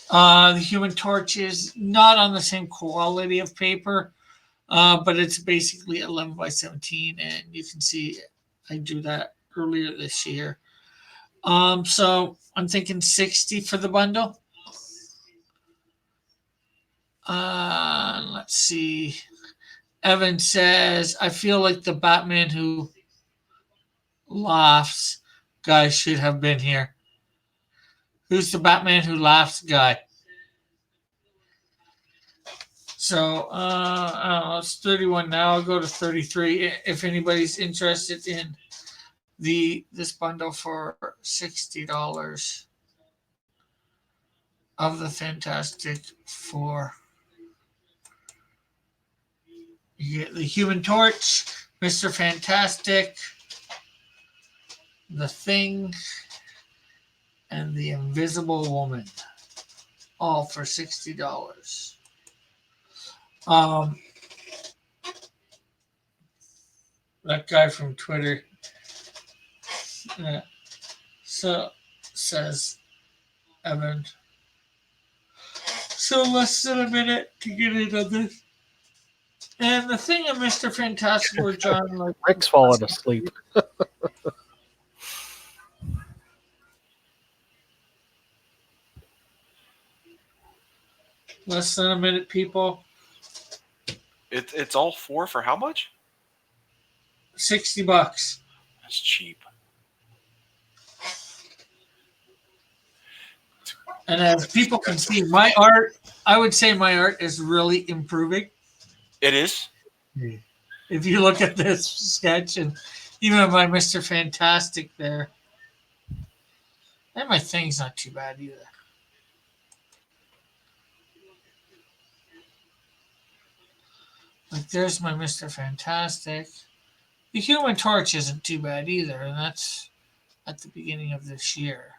The Human Torch is not on the same quality of paper, but it's basically 11 by 17, and you can see I drew that earlier this year. So I'm thinking 60 for the bundle. Let's see. Evan says, I feel like the Batman who laughs guy should have been here. Who's the Batman who laughs guy? So I don't know, it's 31 now. I'll go to 33 if anybody's interested in this bundle for $60 of the Fantastic Four. You get the Human Torch, Mr. Fantastic, the Thing, and the Invisible Woman, all for $60. That guy from Twitter so says, Evan, so less than a minute to get into this. And the thing of Mr. Fantastic where John like Rick's falling asleep. less than a minute, people. It's all four for how much? $60. That's cheap. And as people can see, my art, I would say my art is really improving. It is. If you look at this sketch and even my Mr. Fantastic there. And my Thing's not too bad either. Like there's my Mr. Fantastic. The Human Torch isn't too bad either, and that's at the beginning of this year.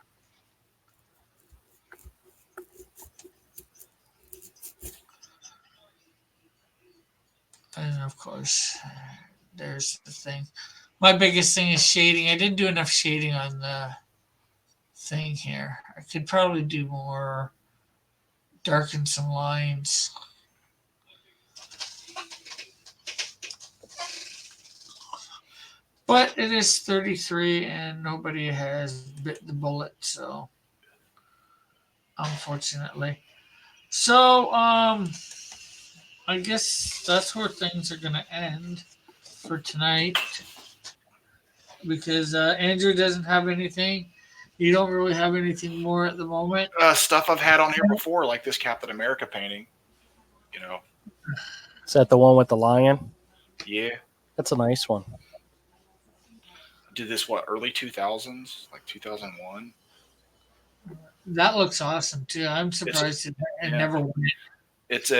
And of course, there's the Thing. My biggest thing is shading. I didn't do enough shading on the Thing here. I could probably do more, darken some lines. But it is 33 and nobody has bit the bullet, so unfortunately. So I guess that's where things are gonna end for tonight. Because Andrew doesn't have anything. You don't really have anything more at the moment. Stuff I've had on here before, like this Captain America painting. You know. Is that the one with the lion? Yeah. That's a nice one. Did this early 2000s, like 2001. That looks awesome too. I'm surprised it never went.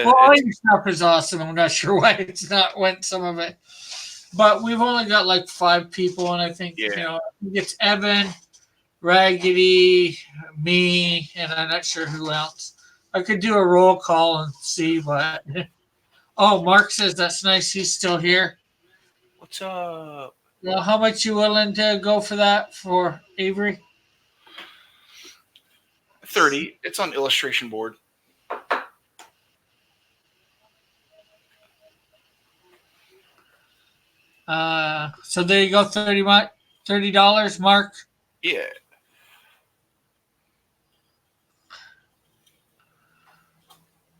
All your stuff is awesome. I'm not sure why it's not went some of it, but we've only got like 5 people, and I think it's Evan, Raggedy, me, and I'm not sure who else. I could do a roll call and see, but Mark says that's nice. He's still here. What's up? Well, how much you willing to go for that for Avery? 30. It's on illustration board. So there you go, $30, Mark. Yeah.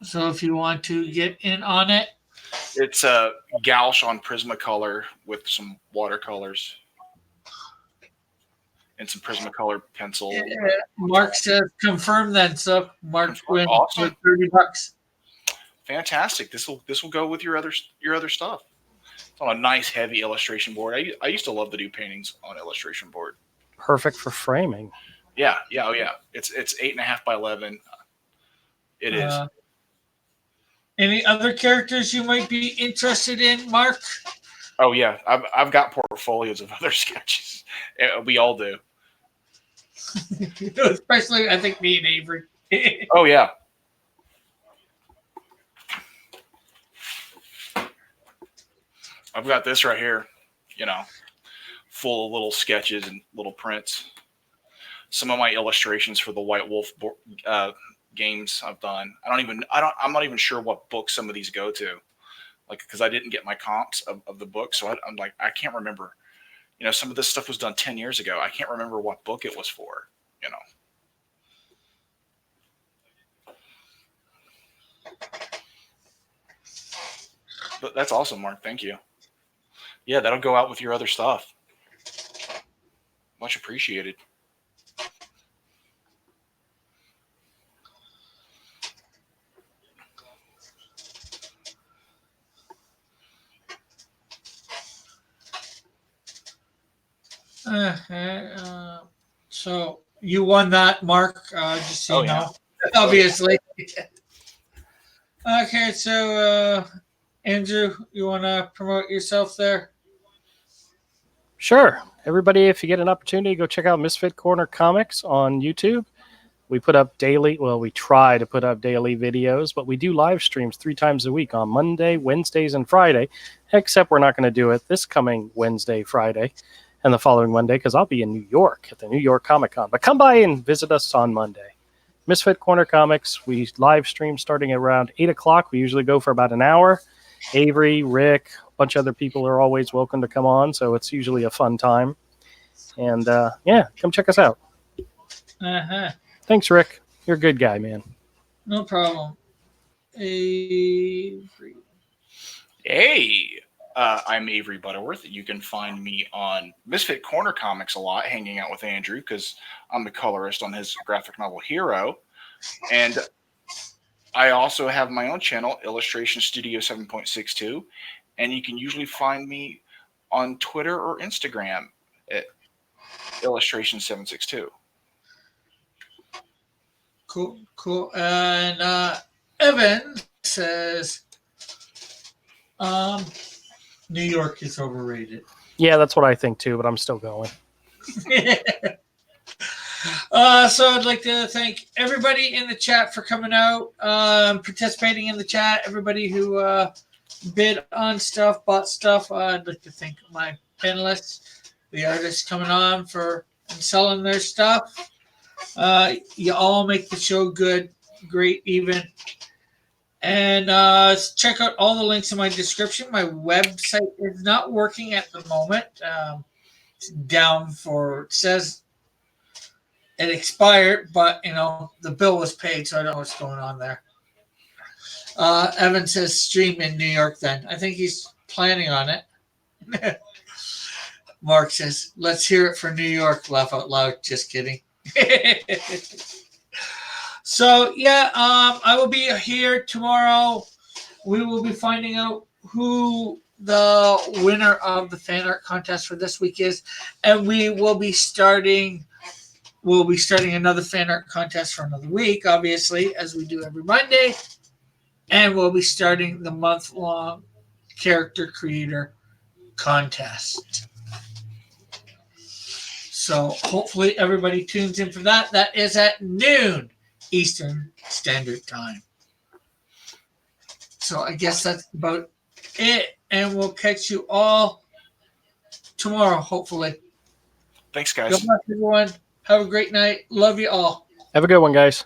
So if you want to get in on it, It's a gouache on Prismacolor with some watercolors and some Prismacolor pencil. Mark says confirm then. So Mark Confirm. wins Awesome. $30. Fantastic. This will go with your other stuff. It's on a nice heavy illustration board. I used to love to do paintings on illustration board. Perfect for framing. Yeah. Oh yeah. It's 8.5 by 11. It is. Any other characters you might be interested in, Mark? Oh yeah. I've got portfolios of other sketches. We all do. Especially, I think me and Avery. Oh yeah. I've got this right here, full of little sketches and little prints. Some of my illustrations for the White Wolf games I've done. I'm not even sure what book some of these go to, because I didn't get my comps of the book, so I'm like, I can't remember. Some of this stuff was done 10 years ago. I can't remember what book it was for. But that's awesome, Mark. Thank you. Yeah, that'll go out with your other stuff. Much appreciated. So you won that, Mark. Just so you yeah. know, obviously. Okay, so Andrew, you want to promote yourself there? Sure. Everybody, if you get an opportunity, go check out Misfit Corner Comics on YouTube. We put up daily, we try to put up daily videos, but we do live streams 3 times a week on Monday, Wednesdays, and Friday, except we're not going to do it this coming Wednesday, Friday, and the following Monday, because I'll be in New York at the New York Comic Con. But come by and visit us on Monday. Misfit Corner Comics, we live stream starting at around 8 o'clock. We usually go for about an hour. Avery, Rick, a bunch of other people are always welcome to come on, so it's usually a fun time. And, come check us out. Uh-huh. Thanks, Rick. You're a good guy, man. No problem. Avery. Hey, I'm Avery Butterworth. You can find me on Misfit Corner Comics a lot, hanging out with Andrew, because I'm the colorist on his graphic novel Hero. And I also have my own channel, Illustration Studio 7.62, and you can usually find me on Twitter or Instagram at Illustration 762. Cool. And Evan says, New York is overrated. Yeah, that's what I think too, but I'm still going. So I'd like to thank everybody in the chat for coming out, participating in the chat, everybody who bid on stuff, bought stuff. I'd like to thank my panelists, the artists coming on for and selling their stuff. You all make the show good, great, even. And check out all the links in my description. My website is not working at the moment. It's down it says it expired, but the bill was paid, so I don't know what's going on there. Evan says stream in New York then. I think he's planning on it. Mark says, let's hear it for New York. Laugh out loud. Just kidding. So I will be here tomorrow. We will be finding out who the winner of the fan art contest for this week is, and we will be starting. We'll be starting another fan art contest for another week, obviously, as we do every Monday, and we'll be starting the month-long character creator contest. So hopefully everybody tunes in for that. That is at noon Eastern Standard Time. So I guess that's about it. And we'll catch you all tomorrow, hopefully. Thanks, guys. Good luck, everyone. Have a great night. Love you all. Have a good one, guys.